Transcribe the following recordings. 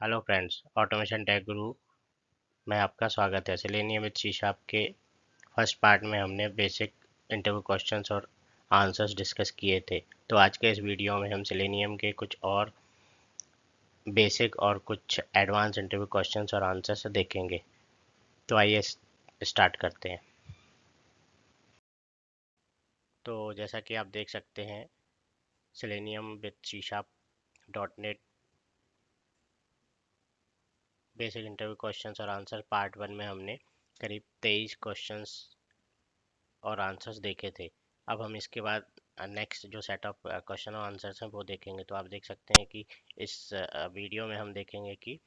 Hello friends, automation take गुरु में आपका स्वागत है। सेलेनियम विद सी शार्प के फर्स्ट पार्ट में हमने बेसिक इंटरव्यू क्वेश्चंस और आंसर्स डिस्कस किए थे। तो आज के इस वीडियो में हम सेलेनियम के कुछ और बेसिक और कुछ एडवांस इंटरव्यू क्वेश्चंस और आंसर्स देखेंगे। तो आइए स्टार्ट करते हैं। तो जैसा कि आप देख सकते हैं, Selenium with C sharp .NET basic interview questions और आंसर पार्ट 1 में हमने करीब 23 क्वेश्चंस और आंसर्स देखे थे। अब हम इसके बाद नेक्स्ट जो सेट ऑफ क्वेश्चन और आंसर्स हैं वो देखेंगे। तो आप देख सकते हैं कि इस वीडियो में हम देखेंगे कि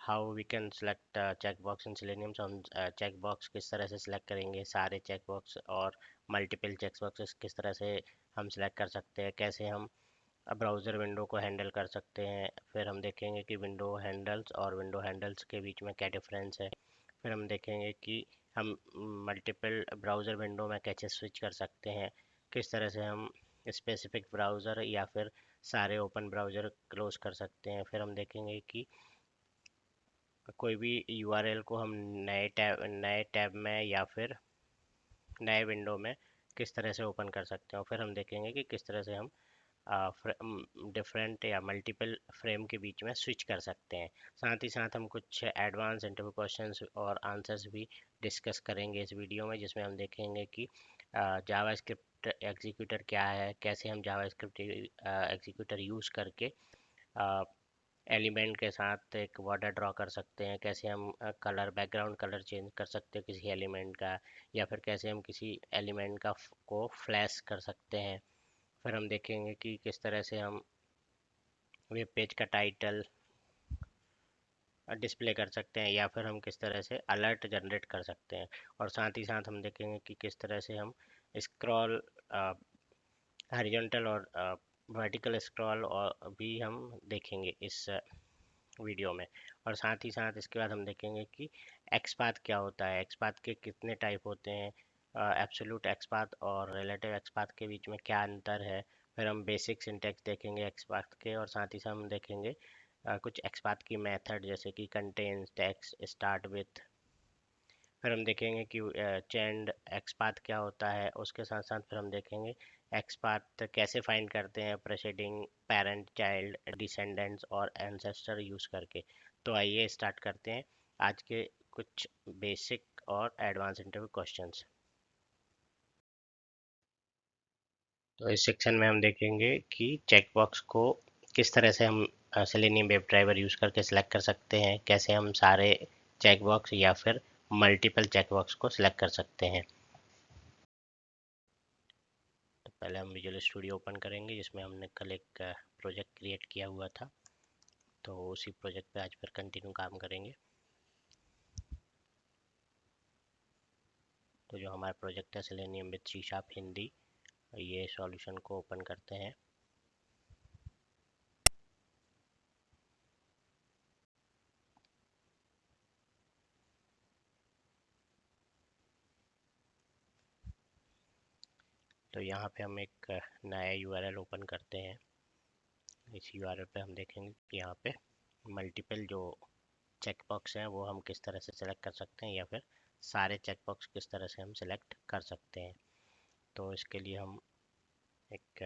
how we can select check box in Selenium. हम चेक बॉक्स किस तरह से सिलेक्ट करेंगे, सारे चेक बॉक्स और मल्टीपल चेक बॉक्सेस किस तरह से हम सिलेक्ट कर सकते हैं, कैसे हम ब्राउज़र विंडो को हैंडल कर सकते हैं। फिर हम देखेंगे कि विंडो हैंडल्स और विंडो हैंडल्स के बीच में क्या डिफरेंस है। फिर हम देखेंगे कि हम मल्टीपल ब्राउज़र विंडो में कैसे स्विच कर सकते हैं, किस तरह से हम स्पेसिफिक ब्राउज़र या फिर सारे ओपन ब्राउज़र क्लोज कर सकते हैं। फिर हम देखेंगे कि कोई भी यूआरएल को हम नए टैब में या फिर नए विंडो में किस तरह से ओपन कर सकते हैं। फिर हम देखेंगे कि किस तरह से हम डिफरेंट या मल्टीपल फ्रेम के बीच में स्विच कर सकते हैं। साथ ही साथ हम कुछ एडवांस इंटरव्यू क्वेश्चंस और आंसर्स भी डिस्कस करेंगे इस वीडियो में, जिसमें हम देखेंगे कि जावास्क्रिप्ट एग्जीक्यूटर क्या है, कैसे हम जावास्क्रिप्ट एग्जीक्यूटर यूज़ करके एलिमेंट के साथ एक बॉर्डर ड्रॉ कर सकते हैं, कैसे हम कलर बैकग्राउंड कलर चेंज कर सकते हैं किसी एलिमेंट का, या फिर कैसे हम किसी एलिमेंट को फ्लैश कर सकते हैं। फिर हम देखेंगे कि किस तरह से हम वेब पेज का टाइटल डिस्प्ले कर सकते हैं, या फिर हम किस तरह से अलर्ट जनरेट कर सकते हैं। और साथ ही साथ हम देखेंगे कि किस तरह से हम स्क्रॉल हॉरिजॉन्टल और वर्टिकल स्क्रॉल और भी हम देखेंगे इस वीडियो में। और साथ ही साथ इसके बाद हम देखेंगे कि एक्सपाथ क्या होता है, एक्सपाथ के कितने टाइप होते हैं, एब्सोल्यूट एक्सपाथ और रिलेटिव एक्सपाथ के बीच में क्या अंतर है। फिर हम बेसिक सिंटैक्स देखेंगे एक्सपाथ के, और साथ ही साथ हम देखेंगे कुछ एक्सपाथ की मेथड, जैसे कि कंटेन्स, टेक्स्ट, स्टार्ट विथ। फिर हम देखेंगे कि चेंड एक्सपाथ क्या होता है। उसके साथ साथ फिर हम देखेंगे एक्सपाथ कैसे फाइंड करते हैं प्रेसिडिंग, पेरेंट, चाइल्ड, डिसेंडेंट्स और एंसेस्टर यूज़ करके। तो आइए स्टार्ट करते हैं आज के कुछ बेसिक और एडवांस इंटरव्यू क्वेश्चंस। तो इस सेक्शन में हम देखेंगे कि चेकबॉक्स को किस तरह से हम सेलेनियम वेब ड्राइवर यूज़ करके सिलेक्ट कर सकते हैं, कैसे हम सारे चेकबॉक्स या फिर मल्टीपल चेकबॉक्स को सिलेक्ट कर सकते हैं। तो पहले हम विजुअल स्टूडियो ओपन करेंगे, जिसमें हमने कल एक प्रोजेक्ट क्रिएट किया हुआ था। तो उसी प्रोजेक्ट पे आज फिर कंटिन्यू काम करेंगे। तो जो हमारा प्रोजेक्ट है Selenium with C sharp Hindi, ये सॉल्यूशन को ओपन करते हैं। तो यहाँ पे हम एक नया यूआरएल ओपन करते हैं। इस यूआरएल पे हम देखेंगे कि यहाँ पे मल्टीपल जो चेकबॉक्स हैं वो हम किस तरह से सिलेक्ट कर सकते हैं, या फिर सारे चेकबॉक्स किस तरह से हम सिलेक्ट कर सकते हैं। तो इसके लिए हम एक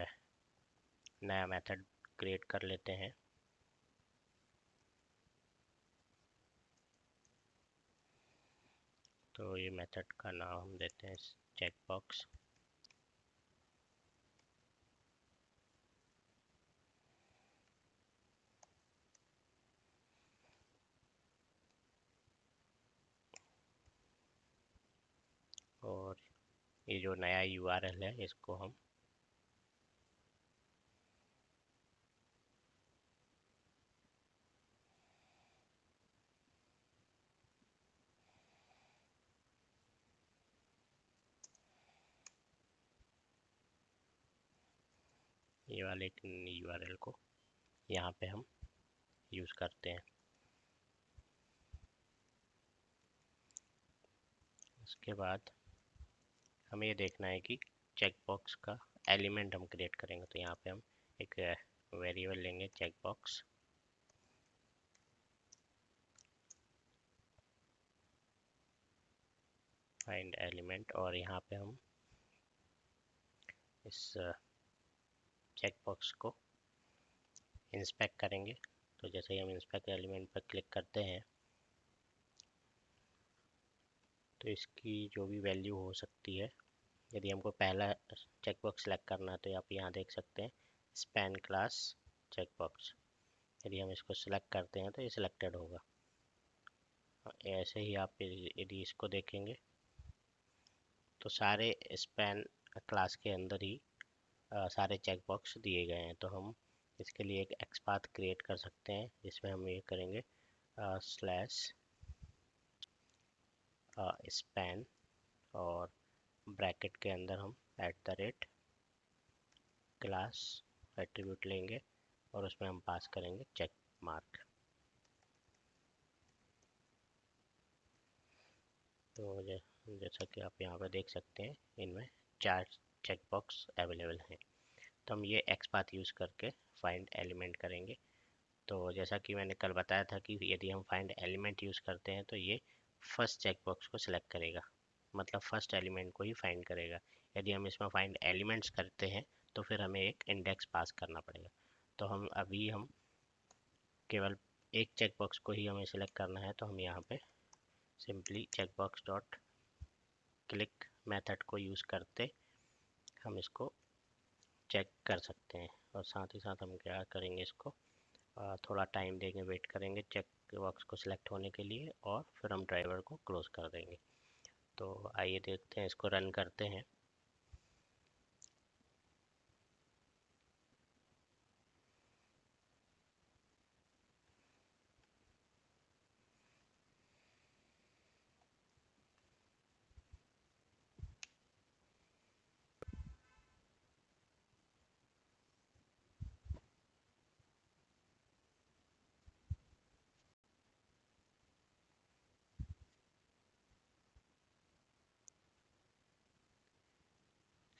नया मेथड क्रिएट कर लेते हैं। तो ये मेथड का नाम हम देते हैं चेकबॉक्स। और ये जो नया यूआरएल है इसको हम ये वाले यूआरएल को यहाँ पे हम यूज़ करते हैं। उसके बाद हमें ये देखना है कि चेकबॉक्स का एलिमेंट हम क्रिएट करेंगे। तो यहाँ पे हम एक वेरिएबल लेंगे चेकबॉक्स, फाइंड एलिमेंट, और यहाँ पे हम इस चेक बॉक्स को इंस्पेक्ट करेंगे। तो जैसे ही हम इंस्पेक्ट एलिमेंट पर क्लिक करते हैं तो इसकी जो भी वैल्यू हो सकती है, यदि हमको पहला चेक बॉक्स सेलेक्ट करना है तो आप यहाँ देख सकते हैं स्पैन क्लास चेक बॉक्स। यदि हम इसको सिलेक्ट करते हैं तो ये सिलेक्टेड होगा। ऐसे ही आप यदि इसको देखेंगे तो सारे स्पैन क्लास के अंदर ही सारे चेक बॉक्स दिए गए हैं। तो हम इसके लिए एक एक्सपाथ क्रिएट कर सकते हैं जिसमें हम ये करेंगे स्लैश स्पैन और ब्रैकेट के अंदर हम @ क्लास एट्रीब्यूट लेंगे और उसमें हम पास करेंगे चेक मार्क। तो जैसा कि आप यहाँ पर देख सकते हैं इनमें 4 चेक बॉक्स अवेलेबल हैं। तो हम ये एक्सपाथ यूज़ करके फाइंड एलिमेंट करेंगे। तो जैसा कि मैंने कल बताया था कि यदि हम फाइंड एलिमेंट यूज़ करते हैं तो ये फर्स्ट चेक बॉक्स को सिलेक्ट करेगा, मतलब फर्स्ट एलिमेंट को ही फाइंड करेगा। यदि हम इसमें फाइंड एलिमेंट्स करते हैं तो फिर हमें एक इंडेक्स पास करना पड़ेगा। तो हम केवल एक चेक बॉक्स को ही हमें सिलेक्ट करना है। तो हम यहाँ पे simply checkbox dot click method को यूज़ करते हम इसको चेक कर सकते हैं। और साथ ही साथ हम क्या करेंगे, इसको थोड़ा टाइम देंगे, वेट करेंगे चेक बॉक्स को सिलेक्ट होने के लिए, और फिर हम ड्राइवर को क्लोज कर देंगे। तो आइए देखते हैं, इसको रन करते हैं।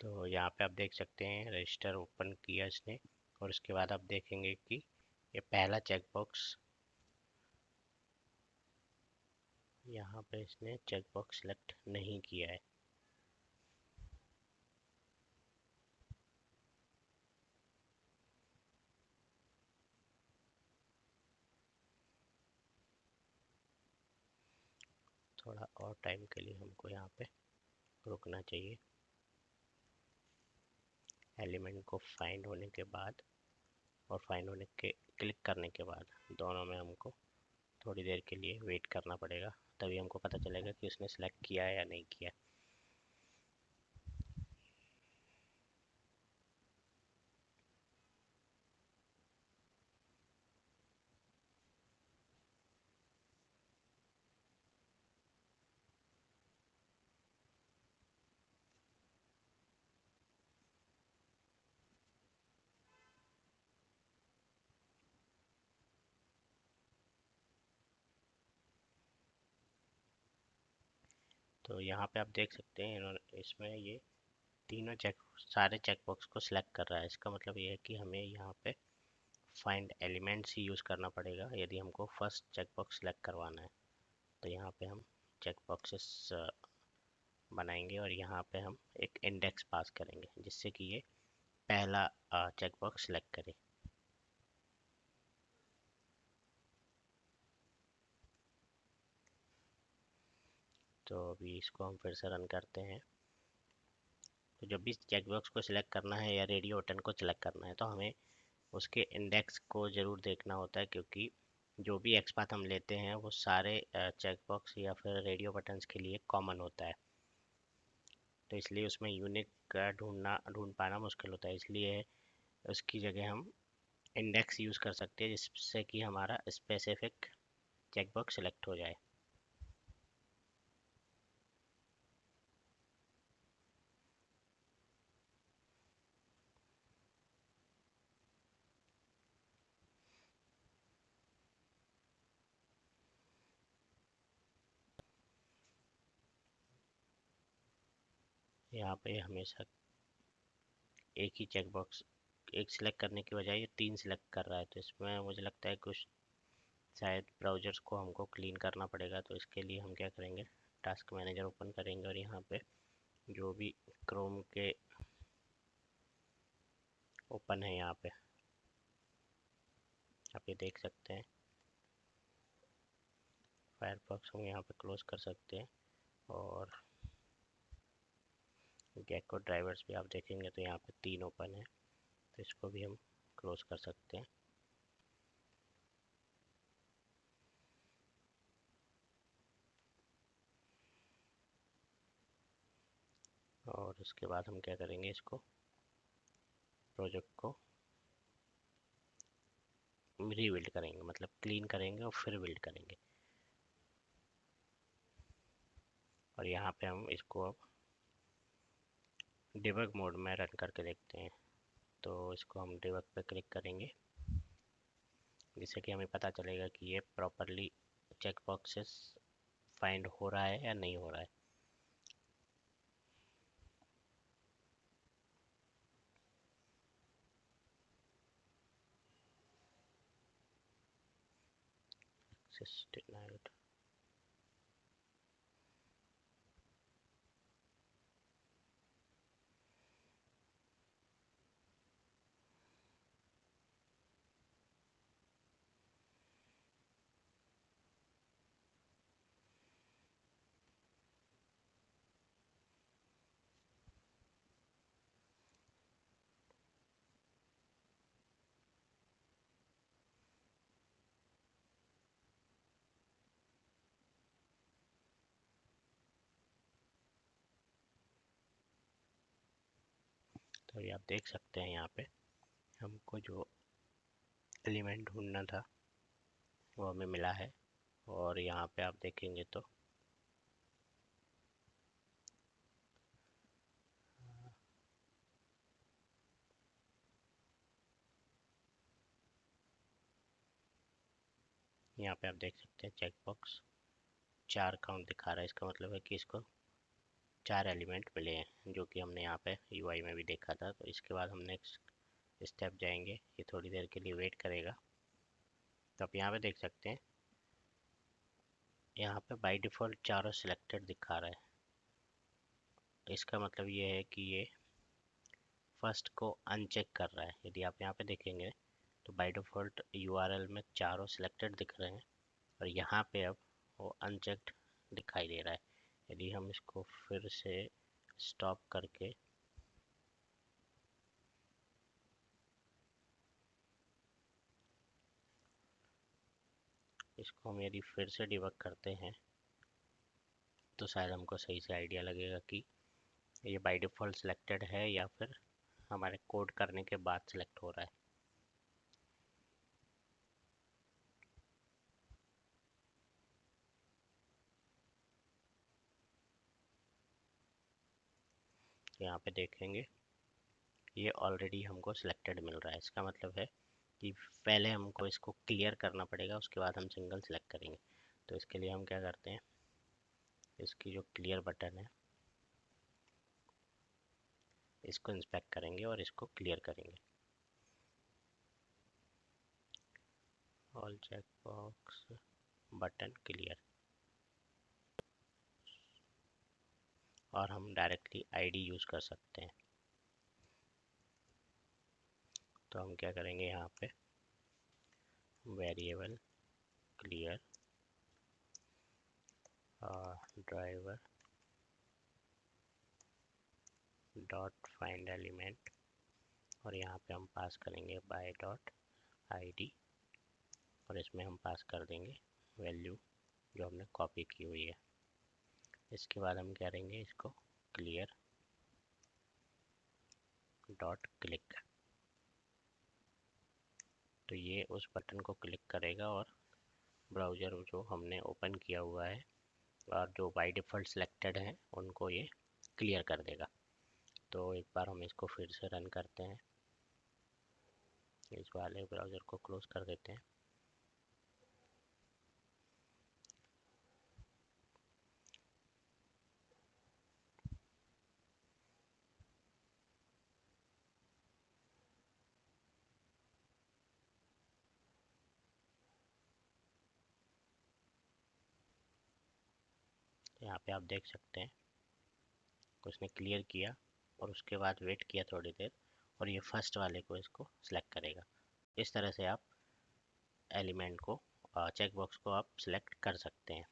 तो यहाँ पे आप देख सकते हैं रजिस्टर ओपन किया इसने, और उसके बाद आप देखेंगे कि ये पहला चेक बॉक्स, यहाँ पे इसने चेक बॉक्स सेलेक्ट नहीं किया है। थोड़ा और टाइम के लिए हमको यहाँ पे रुकना चाहिए। एलिमेंट को फाइंड होने के बाद और फाइंड होने के क्लिक करने के बाद दोनों में हमको थोड़ी देर के लिए वेट करना पड़ेगा, तभी हमको पता चलेगा कि उसने सेलेक्ट किया है या नहीं किया। तो यहाँ पे आप देख सकते हैं इन्होंने इसमें ये तीनों सारे चेक बॉक्स को सिलेक्ट कर रहा है। इसका मतलब ये है कि हमें यहाँ पे फाइंड एलिमेंट्स ही यूज़ करना पड़ेगा यदि हमको फर्स्ट चेक बॉक्स सेलेक्ट करवाना है। तो यहाँ पे हम चेक बॉक्सेस बनाएंगे और यहाँ पे हम एक इंडेक्स पास करेंगे जिससे कि ये पहला चेक बॉक्स सेलेक्ट करे। तो अभी इसको हम फिर से रन करते हैं। तो जब भी चेक बॉक्स को सिलेक्ट करना है या रेडियो बटन को सिलेक्ट करना है तो हमें उसके इंडेक्स को ज़रूर देखना होता है, क्योंकि जो भी एक्सपाथ हम लेते हैं वो सारे चेक बॉक्स या फिर रेडियो बटन्स के लिए कॉमन होता है। तो इसलिए उसमें यूनिक ढूंढ पाना मुश्किल होता है, इसलिए उसकी जगह हम इंडेक्स यूज़ कर सकते हैं जिससे कि हमारा स्पेसिफिक चेक बॉक्स सिलेक्ट हो जाए। यहाँ पे हमेशा एक ही चेक बॉक्स एक सिलेक्ट करने की बजाय ये 3 सिलेक्ट कर रहा है। तो इसमें मुझे लगता है कुछ शायद ब्राउज़र्स को हमको क्लीन करना पड़ेगा। तो इसके लिए हम क्या करेंगे, टास्क मैनेजर ओपन करेंगे और यहाँ पे जो भी क्रोम के ओपन है यहाँ पे आप ये देख सकते हैं। फायरफॉक्स हम यहाँ पे क्लोज कर सकते हैं और गेको ड्राइवर्स भी आप देखेंगे तो यहाँ पे 3 ओपन है, तो इसको भी हम क्लोज कर सकते हैं। और उसके बाद हम क्या करेंगे, इसको प्रोजेक्ट को रीबिल्ड करेंगे, मतलब क्लीन करेंगे और फिर बिल्ड करेंगे। और यहाँ पे हम इसको अब डिबग मोड में रन करके देखते हैं। तो इसको हम डिबग पे क्लिक करेंगे, जिससे कि हमें पता चलेगा कि ये प्रॉपरली चेक बॉक्सेस फाइंड हो रहा है या नहीं हो रहा है। Denied। तो ये आप देख सकते हैं, यहाँ पे हमको जो एलिमेंट ढूंढना था वो हमें मिला है। और यहाँ पे आप देखेंगे तो यहाँ पे आप देख सकते हैं चेक बॉक्स 4 काउंट दिखा रहा है। इसका मतलब है कि इसको 4 एलिमेंट मिले हैं, जो कि हमने यहाँ पे यूआई में भी देखा था। तो इसके बाद हम नेक्स्ट स्टेप जाएंगे, ये थोड़ी देर के लिए वेट करेगा। तो आप यहाँ पे देख सकते हैं, यहाँ पे बाय डिफ़ॉल्ट चारों सिलेक्टेड दिखा रहा है। इसका मतलब ये है कि ये फर्स्ट को अनचेक कर रहा है। यदि आप यहाँ पे देखेंगे तो बाय डिफ़ॉल्ट यूआरएल में चारों सिलेक्टेड दिख रहे हैं और यहाँ पे अब वो अनचेक्ड दिखाई दे रहा है। यदि हम इसको फिर से स्टॉप करके इसको हम यदि फिर से डिबग करते हैं तो शायद हमको सही से आइडिया लगेगा कि ये बाय डिफ़ॉल्ट सिलेक्टेड है या फिर हमारे कोड करने के बाद सिलेक्ट हो रहा है। यहाँ पे देखेंगे ये ऑलरेडी हमको सिलेक्टेड मिल रहा है। इसका मतलब है कि पहले हमको इसको क्लियर करना पड़ेगा, उसके बाद हम सिंगल सेलेक्ट करेंगे। तो इसके लिए हम क्या करते हैं, इसकी जो क्लियर बटन है इसको इंस्पेक्ट करेंगे और इसको क्लियर करेंगे। All check box button clear, और हम डायरेक्टली आईडी यूज़ कर सकते हैं। तो हम क्या करेंगे, यहाँ पे variable clear driver dot find element, और यहाँ पे हम पास करेंगे बाय डॉट आईडी, और इसमें हम पास कर देंगे वैल्यू जो हमने कॉपी की हुई है। इसके बाद हम करेंगे इसको क्लियर डॉट क्लिक। तो ये उस बटन को क्लिक करेगा और ब्राउज़र जो हमने ओपन किया हुआ है और जो बाय डिफ़ॉल्ट सिलेक्टेड हैं उनको ये क्लियर कर देगा। तो एक बार हम इसको फिर से रन करते हैं, इस वाले ब्राउज़र को क्लोज कर देते हैं। यहाँ पे आप देख सकते हैं उसने क्लियर किया और उसके बाद वेट किया थोड़ी देर और ये फर्स्ट वाले को इसको सिलेक्ट करेगा। इस तरह से आप एलिमेंट को चेक बॉक्स को आप सिलेक्ट कर सकते हैं।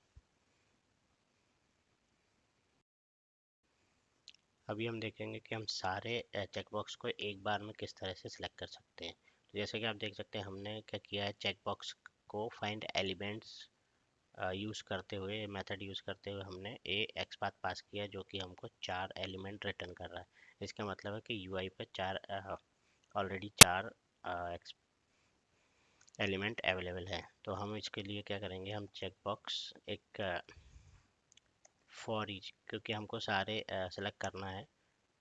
अभी हम देखेंगे कि हम सारे चेक बॉक्स को एक बार में किस तरह से सिलेक्ट कर सकते हैं। तो जैसे कि आप देख सकते हैं हमने क्या किया है, चेक बॉक्स को फाइंड एलिमेंट्स यूज़ करते हुए, मेथड यूज़ करते हुए हमने ए एक्स पाथ पास किया जो कि हमको 4 एलिमेंट रिटर्न कर रहा है। इसका मतलब है कि यूआई पे ऑलरेडी 4 एलिमेंट अवेलेबल है। तो हम इसके लिए क्या करेंगे, हम चेक बॉक्स एक फॉर ईच, क्योंकि हमको सारे सेलेक्ट करना है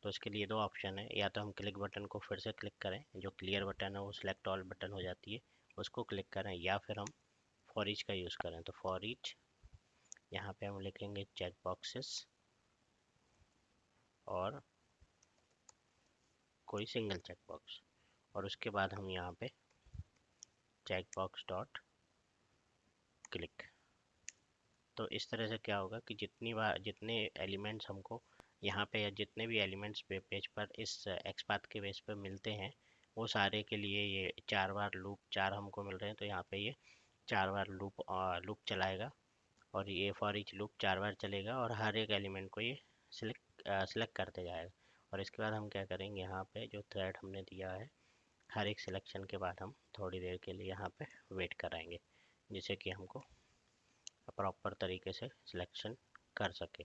तो इसके लिए दो ऑप्शन है, या तो हम क्लिक बटन को फिर से क्लिक करें, जो क्लियर बटन है वो सिलेक्ट ऑल बटन हो जाती है, उसको क्लिक करें, या फिर हम फॉर ईच का यूज़ करें। तो फॉर ईच यहाँ पे हम लिखेंगे चेक बॉक्सेस और कोई सिंगल चेक बॉक्स, और उसके बाद हम यहाँ पे चेक बॉक्स डॉट क्लिक। तो इस तरह से क्या होगा कि जितने एलिमेंट्स हमको यहाँ पे, या जितने भी एलिमेंट्स पेज पर इस एक्स पाथ के बेस पर मिलते हैं, वो सारे के लिए ये 4 बार लूप 4 हमको मिल रहे हैं, तो यहाँ पे ये 4 बार लूप चलाएगा और ये फॉर ईच लूप 4 बार चलेगा और हर एक एलिमेंट को ये सिलेक्ट करते जाएगा। और इसके बाद हम क्या करेंगे, यहाँ पे जो थ्रेड हमने दिया है, हर एक सिलेक्शन के बाद हम थोड़ी देर के लिए यहाँ पे वेट कराएंगे, जिससे कि हमको प्रॉपर तरीके से सिलेक्शन कर सके।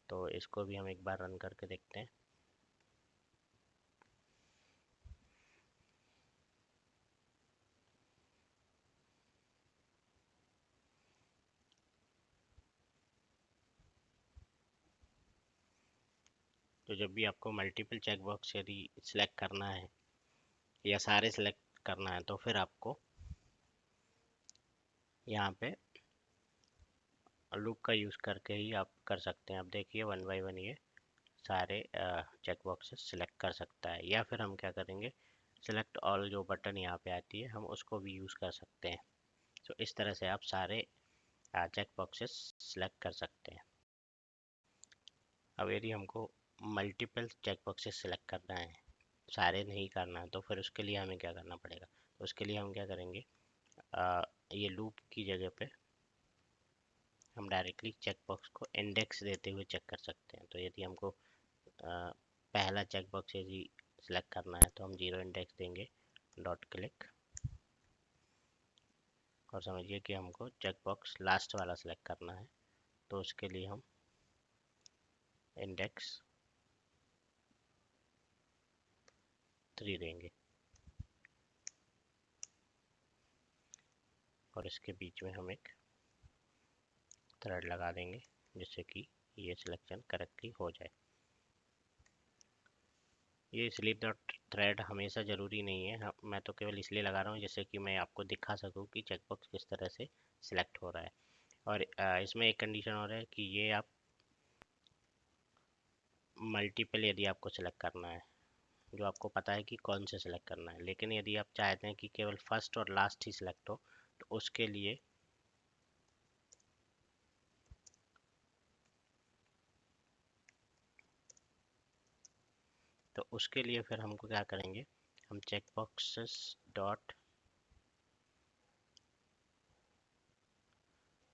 तो इसको भी हम एक बार रन करके देखते हैं। तो जब भी आपको मल्टीपल चेक बॉक्स यदि सिलेक्ट करना है या सारे सिलेक्ट करना है, तो फिर आपको यहाँ पे लूप का यूज़ करके ही आप कर सकते हैं। अब देखिए 1 बाय 1 ये सारे चेक बॉक्सेस सिलेक्ट कर सकता है, या फिर हम क्या करेंगे, सिलेक्ट ऑल जो बटन यहाँ पे आती है हम उसको भी यूज़ कर सकते हैं। तो इस तरह से आप सारे चेक बॉक्सेस सिलेक्ट कर सकते हैं। अब यदि हमको मल्टीपल चेक बॉक्सेस सिलेक्ट करना है, सारे नहीं करना है, तो फिर उसके लिए हमें क्या करना पड़ेगा। तो उसके लिए हम क्या करेंगे, ये लूप की जगह पे हम डायरेक्टली चेक बॉक्स को इंडेक्स देते हुए चेक कर सकते हैं। तो यदि हमको पहला चेक बॉक्स यदि सिलेक्ट करना है, तो हम 0 इंडेक्स देंगे डॉट क्लिक, और समझिए कि हमको चेक बॉक्स लास्ट वाला सिलेक्ट करना है, तो उसके लिए हम इंडेक्स 3 देंगे और इसके बीच में हम एक थ्रेड लगा देंगे, जिससे कि ये सिलेक्शन करेक्टली हो जाए। ये स्लीप डॉट थ्रेड हमेशा ज़रूरी नहीं है, मैं तो केवल इसलिए लगा रहा हूँ जिससे कि मैं आपको दिखा सकूँ कि चेकबॉक्स किस तरह से सिलेक्ट हो रहा है। और इसमें एक कंडीशन और है कि ये आप मल्टीपल यदि आपको सिलेक्ट करना है, जो आपको पता है कि कौन से सिलेक्ट करना है, लेकिन यदि आप चाहते हैं कि केवल फर्स्ट और लास्ट ही सिलेक्ट हो, तो उसके लिए फिर हमको क्या करेंगे, हम check boxes dot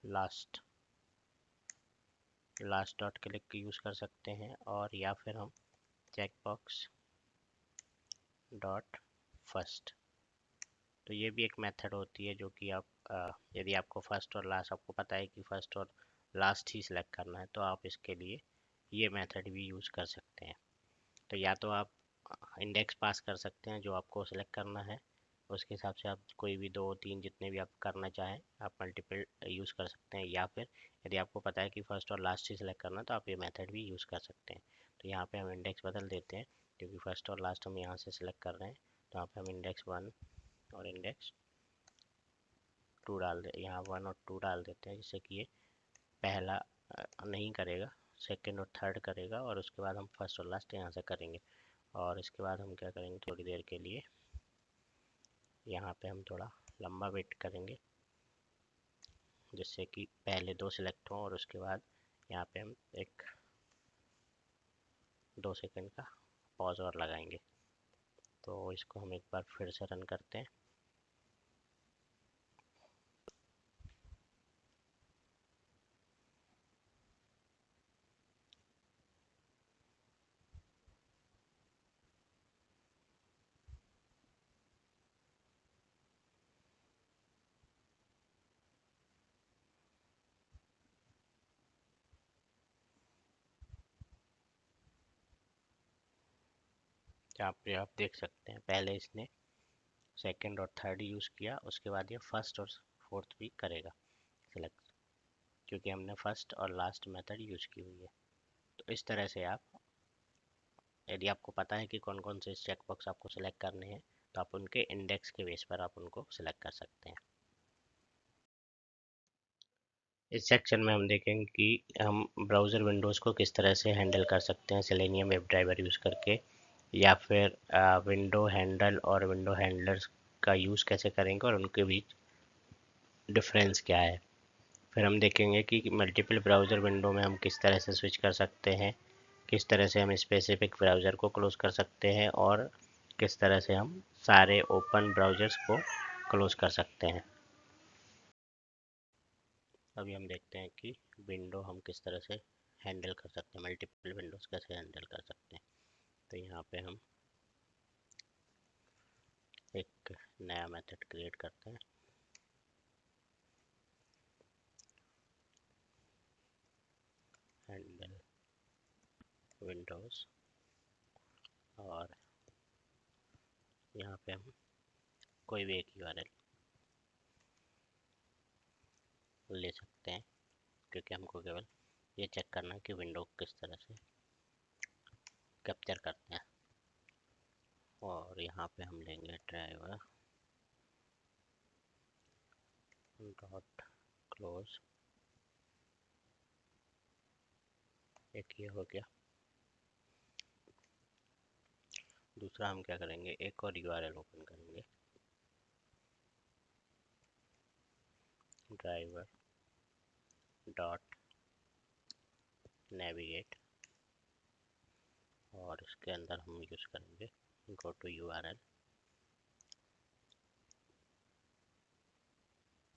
last dot click use कर सकते हैं, और या फिर हम चेक बॉक्स डॉट फर्स्ट। तो ये भी एक मेथड होती है जो कि आप यदि आपको फर्स्ट और लास्ट, आपको पता है कि फर्स्ट और लास्ट ही सिलेक्ट करना है, तो आप इसके लिए ये मेथड भी यूज़ कर सकते हैं। तो या तो आप इंडेक्स पास कर सकते हैं जो आपको सिलेक्ट करना है, उसके हिसाब से आप कोई भी 2 3 जितने भी आप करना चाहें आप मल्टीपल यूज़ कर सकते हैं, या फिर यदि आपको पता है कि फर्स्ट और लास्ट ही सिलेक्ट करना है, तो आप ये मेथड भी यूज़ कर सकते हैं। तो यहाँ पे हम इंडेक्स बदल देते हैं, क्योंकि फर्स्ट और लास्ट हम यहाँ से सिलेक्ट कर रहे हैं, तो यहाँ पे हम इंडेक्स 1 और इंडेक्स 2 डाल दे, यहाँ 1 और 2 डाल देते हैं, जिससे कि ये पहला नहीं करेगा, सेकंड और थर्ड करेगा, और उसके बाद हम फर्स्ट और लास्ट यहाँ से करेंगे। और इसके बाद हम क्या करेंगे, थोड़ी देर के लिए यहाँ पे हम थोड़ा लंबा वेट करेंगे, जिससे कि पहले 2 सिलेक्ट हों और उसके बाद यहाँ पे हम एक 2 सेकंड का पॉज और लगाएंगे। तो इसको हम एक बार फिर से रन करते हैं। यहाँ पे आप देख सकते हैं पहले इसने सेकंड और थर्ड यूज़ किया, उसके बाद ये फर्स्ट और फोर्थ भी करेगा सिलेक्ट, क्योंकि हमने फर्स्ट और लास्ट मेथड यूज की हुई है। तो इस तरह से आप, यदि आपको पता है कि कौन कौन से चेकबॉक्स आपको सिलेक्ट करने हैं, तो आप उनके इंडेक्स के बेस पर आप उनको सिलेक्ट कर सकते हैं। इस सेक्शन में हम देखेंगे कि हम ब्राउज़र विंडोज़ को किस तरह से हैंडल कर सकते हैं सेलेनियम वेब ड्राइवर यूज़ करके, या फिर विंडो हैंडल और विंडो हैंडलर्स का यूज़ कैसे करेंगे और उनके बीच डिफरेंस क्या है। फिर हम देखेंगे कि मल्टीपल ब्राउज़र विंडो में हम किस तरह से स्विच कर सकते हैं, किस तरह से हम स्पेसिफिक ब्राउज़र को क्लोज़ कर सकते हैं, और किस तरह से हम सारे ओपन ब्राउज़र्स को क्लोज़ कर सकते हैं। अभी हम देखते हैं कि विंडो हम किस तरह से हैंडल कर सकते हैं, मल्टीपल विंडोज़ कैसे हैंडल कर सकते हैं। तो यहाँ पे हम एक नया मेथड क्रिएट करते हैं। हैंडल विंडोज़, और यहाँ पे हम कोई भी एक यूआरएल ले सकते हैं, क्योंकि हमको केवल ये चेक करना है कि विंडो किस तरह से कैप्चर करते हैं। और यहाँ पे हम लेंगे ड्राइवर डॉट क्लोज, एक ये हो गया। दूसरा हम क्या करेंगे, एक और यूआरएल ओपन करेंगे, ड्राइवर डॉट नेविगेट, और इसके अंदर हम यूज़ करेंगे गो टू यूआरएल।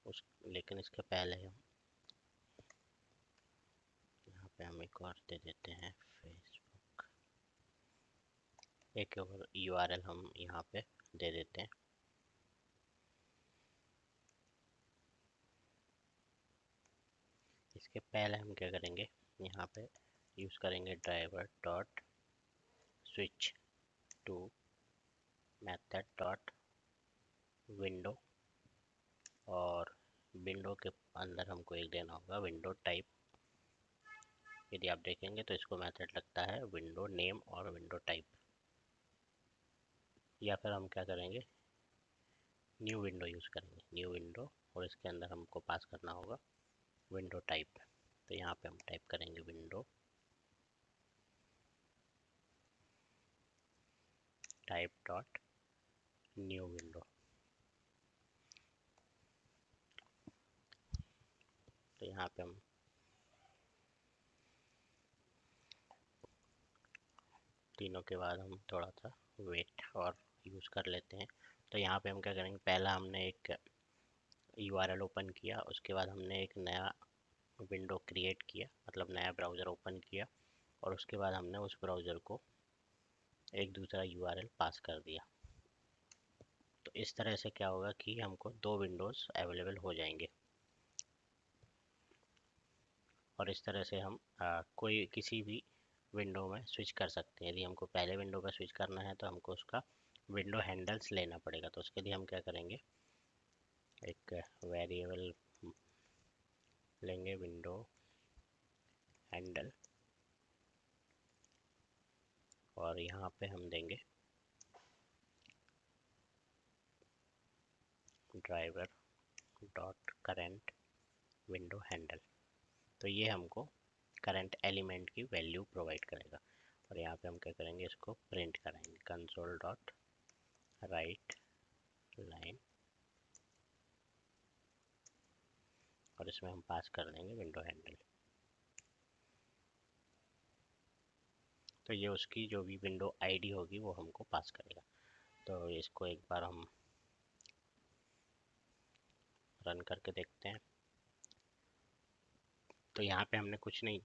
उस लेकिन इसके पहले हम यहाँ पे हम एक और दे देते हैं फेसबुक, एक और यूआरएल हम यहाँ पे दे देते हैं। इसके पहले हम क्या करेंगे, यहाँ पे यूज़ करेंगे driver dot switch to method dot window, और विंडो के अंदर हमको एक देना होगा विंडो टाइप। यदि आप देखेंगे तो इसको मेथड लगता है विंडो नेम और विंडो टाइप। या फिर हम क्या करेंगे, न्यू विंडो यूज़ करेंगे, न्यू विंडो, और इसके अंदर हमको पास करना होगा विंडो टाइप। तो यहाँ पे हम टाइप करेंगे window type dot new window. तो यहाँ पे हम तीनों के बाद हम थोड़ा सा वेट और यूज़ कर लेते हैं। तो यहाँ पे हम क्या करेंगे, पहला हमने एक यूआरएल ओपन किया, उसके बाद हमने एक नया विंडो क्रिएट किया, मतलब नया ब्राउज़र ओपन किया, और उसके बाद हमने उस ब्राउज़र को एक दूसरा यूआरएल पास कर दिया। तो इस तरह से क्या होगा कि हमको 2 विंडोज़ अवेलेबल हो जाएंगे, और इस तरह से हम कोई किसी भी विंडो में स्विच कर सकते हैं। यदि हमको पहले विंडो का स्विच करना है तो हमको उसका विंडो हैंडल्स लेना पड़ेगा। तो उसके लिए हम क्या करेंगे, एक वेरिएबल लेंगे विंडो हैंडल, और यहाँ पे हम देंगे driver dot current window handle. तो ये हमको करंट एलिमेंट की वैल्यू प्रोवाइड करेगा, और यहाँ पे हम क्या करेंगे, इसको प्रिंट कराएंगे कंसोल डॉट राइट लाइन, और इसमें हम पास कर देंगे विंडो हैंडल। तो ये उसकी जो भी विंडो आईडी होगी वो हमको पास करेगा। तो इसको एक बार हम रन करके देखते हैं। तो यहाँ पे हमने कुछ नहीं,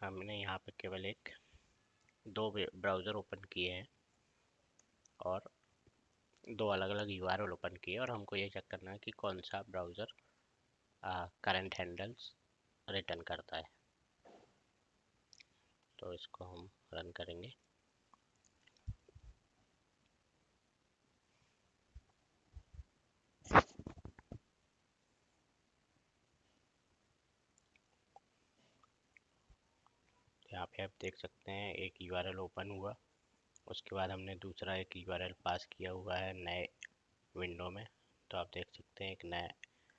हमने यहाँ पे केवल दो ब्राउज़र ओपन किए हैं और दो अलग अलग यूआरएल ओपन किए, और हमको ये चेक करना है कि कौन सा ब्राउज़र करंट हैंडल्स रिटर्न करता है। तो इसको हम रन करेंगे। यहाँ पे आप देख सकते हैं एक यूआरएल ओपन हुआ, उसके बाद हमने दूसरा एक यूआरएल पास किया हुआ है नए विंडो में। तो आप देख सकते हैं एक नया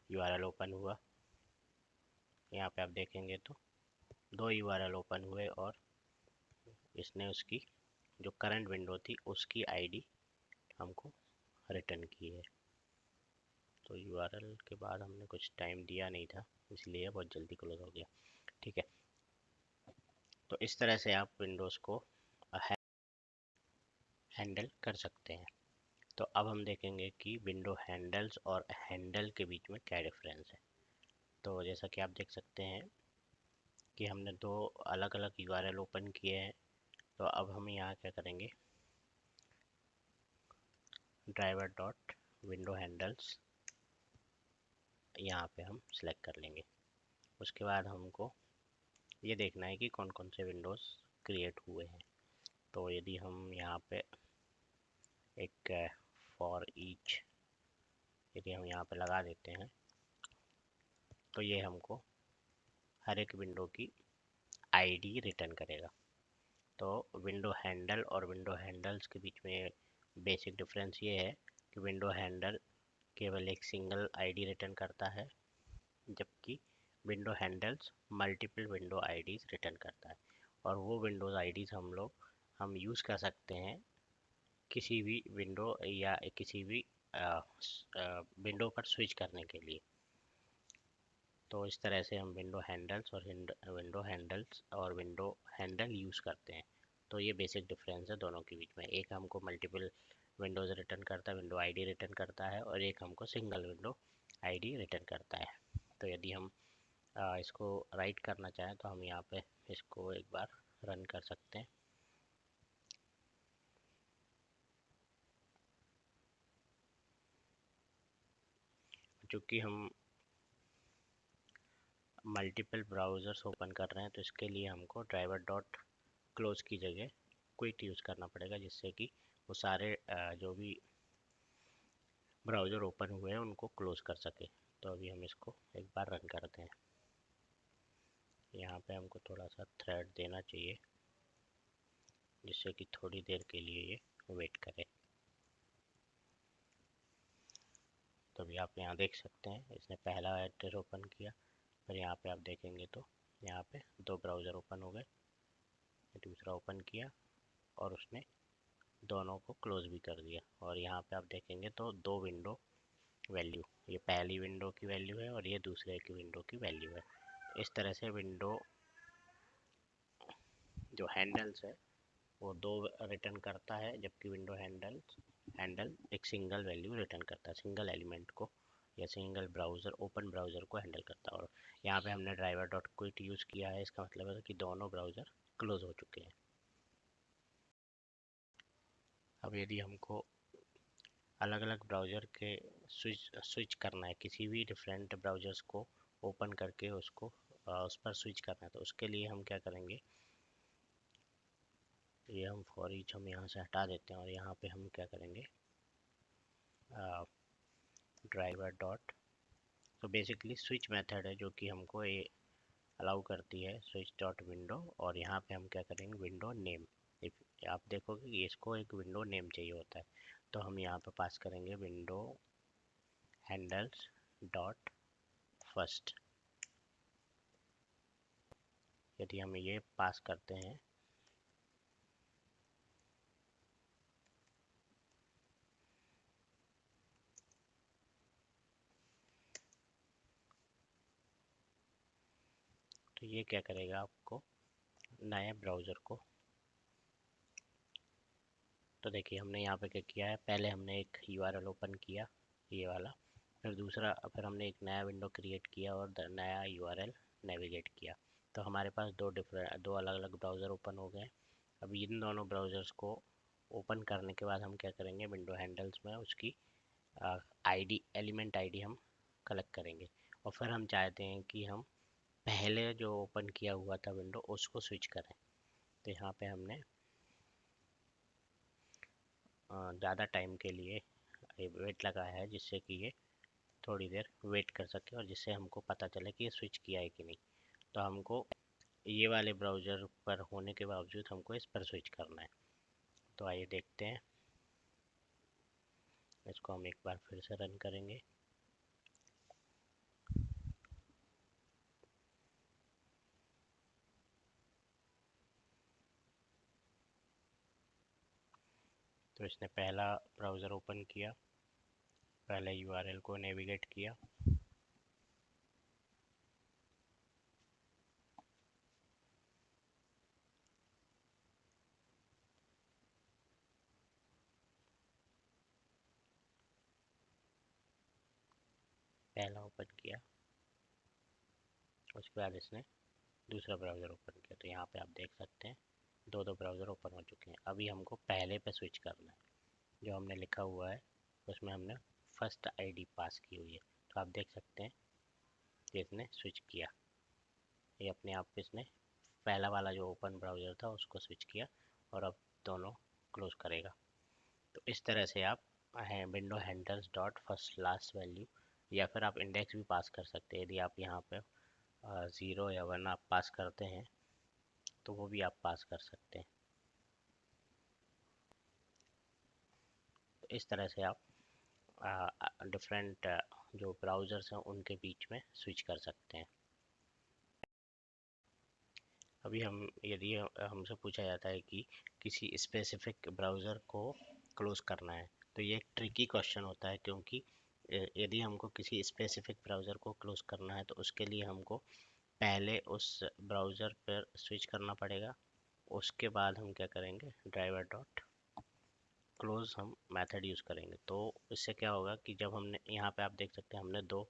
यूआरएल ओपन हुआ। यहाँ पे आप देखेंगे तो दो यूआरएल ओपन हुए और इसने उसकी जो करंट विंडो थी उसकी आईडी हमको रिटर्न की है। तो यूआरएल के बाद हमने कुछ टाइम दिया नहीं था, इसलिए बहुत जल्दी क्लोज हो गया। ठीक है, तो इस तरह से आप विंडोज़ को हैंडल कर सकते हैं। तो अब हम देखेंगे कि विंडो हैंडल्स और हैंडल के बीच में क्या डिफरेंस है। तो जैसा कि आप देख सकते हैं कि हमने दो अलग अलग यूआरएल ओपन किए हैं। तो अब हम यहाँ क्या करेंगे, ड्राइवर डॉट विंडो हैंडल्स यहाँ पे हम सिलेक्ट कर लेंगे। उसके बाद हमको ये देखना है कि कौन कौन से विंडोज़ क्रिएट हुए हैं। तो यदि हम यहाँ पे एक फॉर ईच यदि हम यहाँ पे लगा देते हैं तो ये हमको हर एक विंडो की आईडी रिटर्न करेगा। तो विंडो हैंडल और विंडो हैंडल्स के बीच में बेसिक डिफरेंस ये है कि विंडो हैंडल केवल एक सिंगल आईडी रिटर्न करता है, जबकि window handles multiple window IDs return करता है। और वो विंडोज़ आईडीज हम यूज़ कर सकते हैं किसी भी विंडो या किसी भी विंडो पर स्विच करने के लिए। तो इस तरह से हम विंडो हैंडल यूज़ करते हैं। तो ये बेसिक डिफरेंस है दोनों के बीच में। एक हमको मल्टीपल विंडोज़ रिटर्न करता है, विंडो आईडी रिटर्न करता है, और एक हमको सिंगल विंडो आईडी रिटर्न करता है। तो यदि हम इसको राइट करना चाहें तो हम यहाँ पे इसको एक बार रन कर सकते हैं। चूँकि हम मल्टीपल ब्राउज़र्स ओपन कर रहे हैं तो इसके लिए हमको ड्राइवर डॉट क्लोज की जगह क्विट यूज़ करना पड़ेगा, जिससे कि वो सारे जो भी ब्राउज़र ओपन हुए हैं उनको क्लोज कर सके। तो अभी हम इसको एक बार रन करते हैं। यहाँ पे हमको थोड़ा सा थ्रेड देना चाहिए जिससे कि थोड़ी देर के लिए ये वेट करे। तो अभी आप यहाँ देख सकते हैं इसने पहला एड्रेस ओपन किया, फिर यहाँ पे आप देखेंगे तो यहाँ पे दो ब्राउज़र ओपन हो गए, दूसरा ओपन किया और उसने दोनों को क्लोज भी कर दिया। और यहाँ पे आप देखेंगे तो दो विंडो वैल्यू, ये पहली विंडो की वैल्यू है और ये दूसरे की विंडो की वैल्यू है। इस तरह से विंडो जो हैंडल्स है वो दो रिटर्न करता है, जबकि विंडो हैंडल एक सिंगल वैल्यू रिटर्न करता है, सिंगल एलिमेंट को या सिंगल ब्राउज़र ओपन ब्राउज़र को हैंडल करता है। और यहाँ पे हमने ड्राइवर डॉट क्विट यूज़ किया है, इसका मतलब है कि दोनों ब्राउज़र क्लोज हो चुके हैं। अब यदि हमको अलग अलग ब्राउज़र के स्विच करना है, किसी भी डिफरेंट ब्राउज़र्स को ओपन करके उसको उस पर स्विच करना है, तो उसके लिए हम क्या करेंगे, ये हम फॉर ईच हम यहाँ से हटा देते हैं और यहाँ पे हम क्या करेंगे, ड्राइवर डॉट, तो बेसिकली स्विच मेथड है जो कि हमको ये अलाउ करती है, स्विच डॉट विंडो। और यहाँ पे हम क्या करेंगे, विंडो नेम। इफ आप देखोगे कि इसको एक विंडो नेम चाहिए होता है, तो हम यहाँ पे पास करेंगे विंडो हैंडल्स डॉट फर्स्ट। यदि हम ये पास करते हैं तो ये क्या करेगा, आपको नए ब्राउज़र को, तो देखिए हमने यहाँ पे क्या किया है, पहले हमने एक यूआरएल ओपन किया ये वाला, फिर हमने एक नया विंडो क्रिएट किया और नया यूआरएल नेविगेट किया। तो हमारे पास दो अलग अलग ब्राउज़र ओपन हो गए। अब इन दोनों ब्राउज़र्स को ओपन करने के बाद हम क्या करेंगे, विंडो हैंडल्स में उसकी आईडी, एलिमेंट आईडी हम कलेक्ट करेंगे। और फिर हम चाहते हैं कि हम पहले जो ओपन किया हुआ था विंडो उसको स्विच करें। तो यहाँ पे हमने ज़्यादा टाइम के लिए वेट लगाया है, जिससे कि ये थोड़ी देर वेट कर सके और जिससे हमको पता चले कि ये स्विच किया है कि नहीं। तो हमको ये वाले ब्राउज़र पर होने के बावजूद हमको इस पर स्विच करना है। तो आइए देखते हैं, इसको हम एक बार फिर से रन करेंगे। तो इसने पहला ब्राउज़र ओपन किया, पहले यूआरएल को नेविगेट किया, पहला ओपन किया, उसके बाद इसने दूसरा ब्राउज़र ओपन किया। तो यहाँ पे आप देख सकते हैं दो दो ब्राउज़र ओपन हो चुके हैं। अभी हमको पहले पे स्विच करना है, जो हमने लिखा हुआ है उसमें हमने फर्स्ट आईडी पास की हुई है। तो आप देख सकते हैं कि इसने स्विच किया, ये अपने आप इसने पहला वाला जो ओपन ब्राउज़र था उसको स्विच किया और अब दोनों क्लोज करेगा। तो इस तरह से आप हैं window handles dot first last value, या फिर आप इंडेक्स भी पास कर सकते हैं। यदि आप यहाँ पे 0 या 1 आप पास करते हैं तो वो भी आप पास कर सकते हैं। तो इस तरह से आप डिफरेंट जो ब्राउज़र्स हैं उनके बीच में स्विच कर सकते हैं। अभी यदि हमसे पूछा जाता है कि किसी स्पेसिफिक ब्राउज़र को क्लोज करना है, तो ये एक ट्रिकी क्वेश्चन होता है, क्योंकि यदि हमको किसी स्पेसिफिक ब्राउज़र को क्लोज करना है तो उसके लिए हमको पहले उस ब्राउज़र पर स्विच करना पड़ेगा। उसके बाद हम क्या करेंगे, ड्राइवर डॉट क्लोज हम मेथड यूज़ करेंगे। तो इससे क्या होगा कि जब हमने यहाँ पे आप देख सकते हैं हमने दो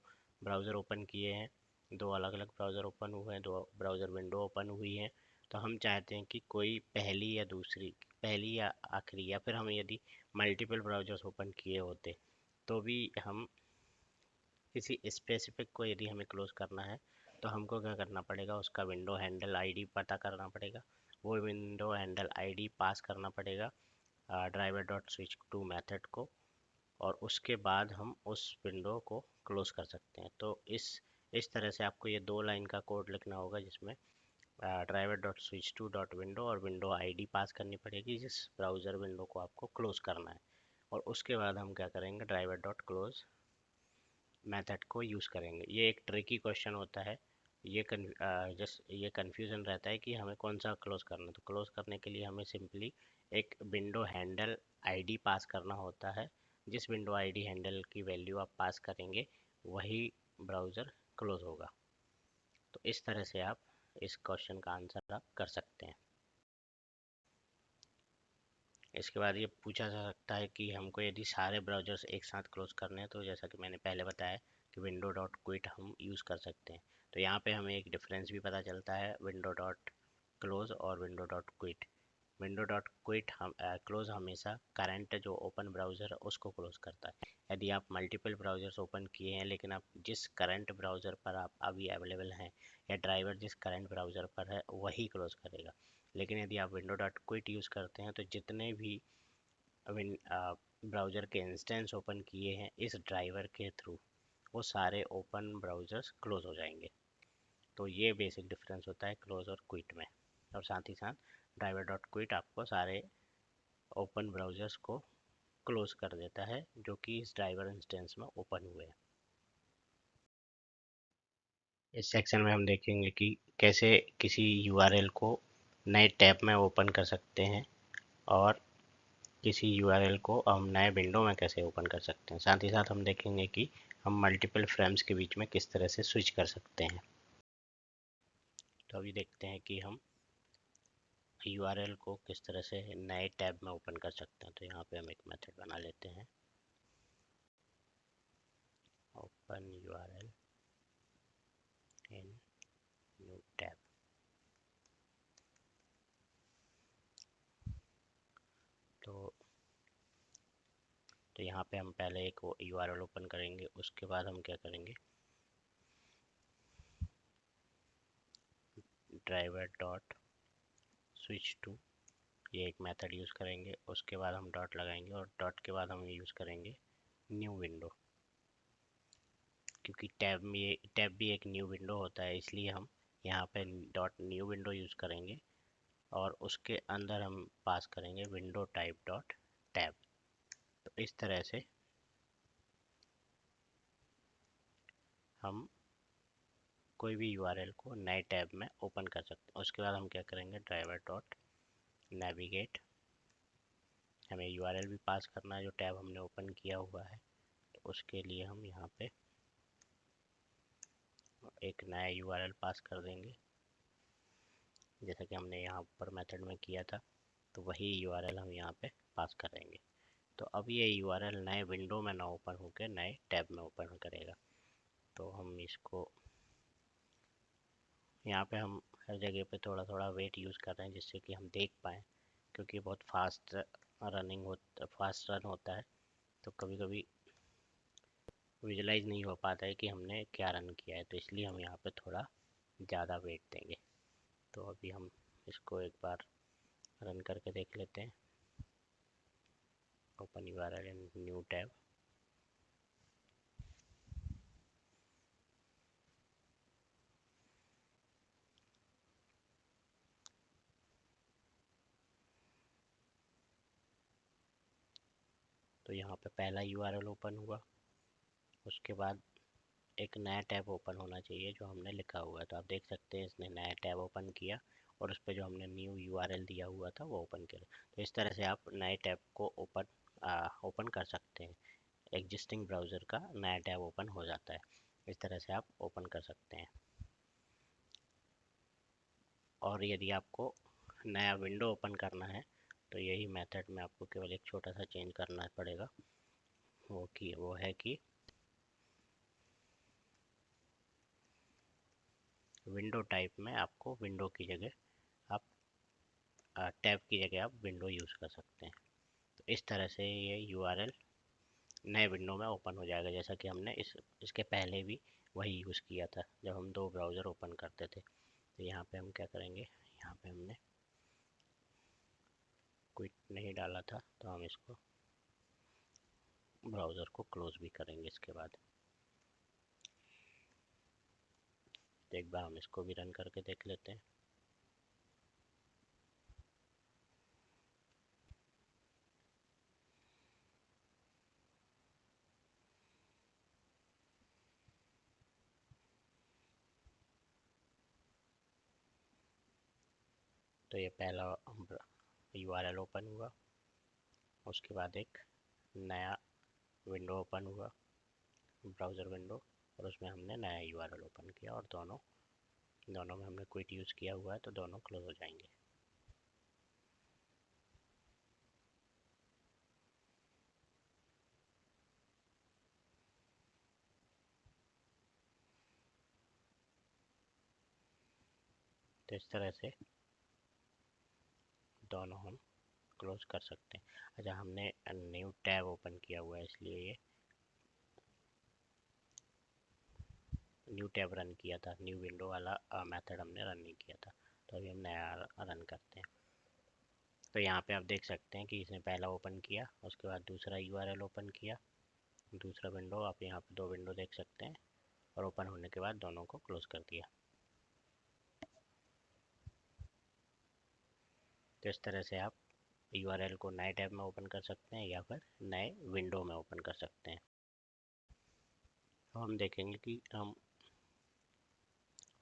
ब्राउज़र ओपन किए हैं, दो अलग अलग ब्राउज़र ओपन हुए हैं, दो ब्राउज़र विंडो ओपन हुई है। तो हम चाहते हैं कि कोई पहली या दूसरी, पहली या आखिरी, या फिर हम यदि मल्टीपल ब्राउज़र्स ओपन किए होते तो भी हम किसी स्पेसिफिक को यदि हमें क्लोज करना है तो हमको क्या करना पड़ेगा, उसका विंडो हैंडल आईडी पता करना पड़ेगा, वो विंडो हैंडल आईडी पास करना पड़ेगा driver dot switch to method को, और उसके बाद हम उस विंडो को क्लोज कर सकते हैं। तो इस तरह से आपको ये दो लाइन का कोड लिखना होगा, जिसमें driver dot switch to dot window और विंडो आईडी पास करनी पड़ेगी जिस ब्राउज़र विंडो को आपको क्लोज करना है। और उसके बाद हम क्या करेंगे, ड्राइवर डॉट क्लोज मेथड को यूज़ करेंगे। ये एक ट्रिकी क्वेश्चन होता है, ये कन्फ्यूज़न रहता है कि हमें कौन सा क्लोज करना है। तो क्लोज करने के लिए हमें सिंपली एक विंडो हैंडल आईडी पास करना होता है। जिस विंडो आईडी हैंडल की वैल्यू आप पास करेंगे वही ब्राउज़र क्लोज होगा। तो इस तरह से आप इस क्वेश्चन का आंसर आप कर सकते हैं। इसके बाद ये पूछा जा सकता है कि हमको यदि सारे ब्राउज़र्स एक साथ क्लोज करने हैं, तो जैसा कि मैंने पहले बताया कि विंडो डॉट क्विट हम यूज़ कर सकते हैं। तो यहाँ पे हमें एक डिफरेंस भी पता चलता है विंडो डॉट क्लोज और window dot quit. Window dot quit हम क्लोज हमेशा करंट जो ओपन ब्राउज़र है उसको क्लोज करता है। यदि आप मल्टीपल ब्राउज़र्स ओपन किए हैं लेकिन आप जिस करंट ब्राउज़र पर आप अभी अवेलेबल हैं, या ड्राइवर जिस करंट ब्राउज़र पर है वही क्लोज करेगा। लेकिन यदि आप विंडो डॉट क्विट यूज़ करते हैं तो जितने भी ब्राउज़र के इंस्टेंस ओपन किए हैं इस ड्राइवर के थ्रू, वो सारे ओपन ब्राउज़र्स क्लोज हो जाएंगे। तो ये बेसिक डिफरेंस होता है क्लोज और क्विट में। और साथ ही साथ ड्राइवर डॉट क्विट आपको सारे ओपन ब्राउज़र्स को क्लोज कर देता है जो कि इस ड्राइवर इंस्टेंस में ओपन हुए हैं। इस सेक्शन में हम देखेंगे कि कैसे किसी यूआरएल को नए टैब में ओपन कर सकते हैं और किसी यूआरएल को हम नए विंडो में कैसे ओपन कर सकते हैं। साथ ही साथ हम देखेंगे कि हम मल्टीपल फ्रेम्स के बीच में किस तरह से स्विच कर सकते हैं। तो अभी देखते हैं कि हम यूआरएल को किस तरह से नए टैब में ओपन कर सकते हैं। तो यहाँ पे हम एक मेथड बना लेते हैं, ओपन यूआरएल इन न्यू टैब। तो यहाँ पे हम पहले एक यूआरएल ओपन करेंगे, उसके बाद हम क्या करेंगे, ड्राइवर डॉट स्विच टू, ये एक मेथड यूज़ करेंगे। उसके बाद हम डॉट लगाएंगे और डॉट के बाद हम यूज़ करेंगे न्यू विंडो, क्योंकि टैब भी एक न्यू विंडो होता है, इसलिए हम यहाँ पे डॉट न्यू विंडो यूज़ करेंगे और उसके अंदर हम पास करेंगे विंडो टाइप डॉट टैब। तो इस तरह से हम कोई भी यूआरएल को नए टैब में ओपन कर सकते हैं। उसके बाद हम क्या करेंगे, ड्राइवर डॉट नेविगेट, हमें यूआरएल भी पास करना है जो टैब हमने ओपन किया हुआ है। तो उसके लिए हम यहाँ पे एक नया यूआरएल पास कर देंगे, जैसा कि हमने यहाँ पर मेथड में किया था। तो वही यूआरएल हम यहाँ पे पास करेंगे। तो अब ये यूआरएल नए विंडो में ना ओपन होकर नए टैब में ओपन करेगा। तो हम इसको यहाँ पे हम हर जगह पे थोड़ा थोड़ा वेट यूज़ कर रहे हैं, जिससे कि हम देख पाएँ, क्योंकि बहुत फास्ट फास्ट रन होता है। तो कभी कभी विजुलाइज नहीं हो पाता है कि हमने क्या रन किया है, तो इसलिए हम यहाँ पे थोड़ा ज़्यादा वेट देंगे। तो अभी हम इसको एक बार रन करके देख लेते हैं, ओपन यूआरएल इन न्यू टैब। तो यहाँ पे पहला यूआरएल ओपन हुआ, उसके बाद एक नया टैब ओपन होना चाहिए जो हमने लिखा हुआ है। तो आप देख सकते हैं इसने नया टैब ओपन किया और उस पर जो हमने न्यू यूआरएल दिया हुआ था वो ओपन किया। तो इस तरह से आप नए टैब को ओपन कर सकते हैं। एग्जिस्टिंग ब्राउज़र का नया टैब ओपन हो जाता है, इस तरह से आप ओपन कर सकते हैं। और यदि आपको नया विंडो ओपन करना है तो यही मेथड में आपको केवल एक छोटा सा चेंज करना पड़ेगा, वो है कि विंडो टाइप में आपको विंडो की जगह आप टैब की जगह आप विंडो यूज़ कर सकते हैं। तो इस तरह से ये यूआरएल नए विंडो में ओपन हो जाएगा, जैसा कि हमने इसके पहले भी वही यूज़ किया था जब हम दो ब्राउज़र ओपन करते थे। तो यहाँ पे हम क्या करेंगे, यहाँ पे हमने क्विट नहीं डाला था, तो हम इसको ब्राउज़र को क्लोज भी करेंगे इसके बाद। तो एक बार हम इसको भी रन करके देख लेते हैं। तो ये पहला यूआरएल ओपन हुआ, उसके बाद एक नया विंडो ओपन हुआ, ब्राउज़र विंडो, और उसमें हमने नया यूआरएल ओपन किया और दोनों में हमने क्विट यूज़ किया हुआ है, तो दोनों क्लोज हो जाएंगे। तो इस तरह से दोनों हम क्लोज कर सकते हैं। अच्छा, हमने न्यू टैब ओपन किया हुआ है, इसलिए ये न्यू टैब रन किया था, न्यू विंडो वाला मेथड हमने रन नहीं किया था। तो अभी हम नया रन करते हैं। तो यहाँ पे आप देख सकते हैं कि इसने पहला ओपन किया, उसके बाद दूसरा यूआरएल ओपन किया, दूसरा विंडो, आप यहाँ पे दो विंडो देख सकते हैं, और ओपन होने के बाद दोनों को क्लोज कर दिया। तो इस तरह से आप यूआरएल को नए टैब में ओपन कर सकते हैं या फिर नए विंडो में ओपन कर सकते हैं। तो हम देखेंगे कि हम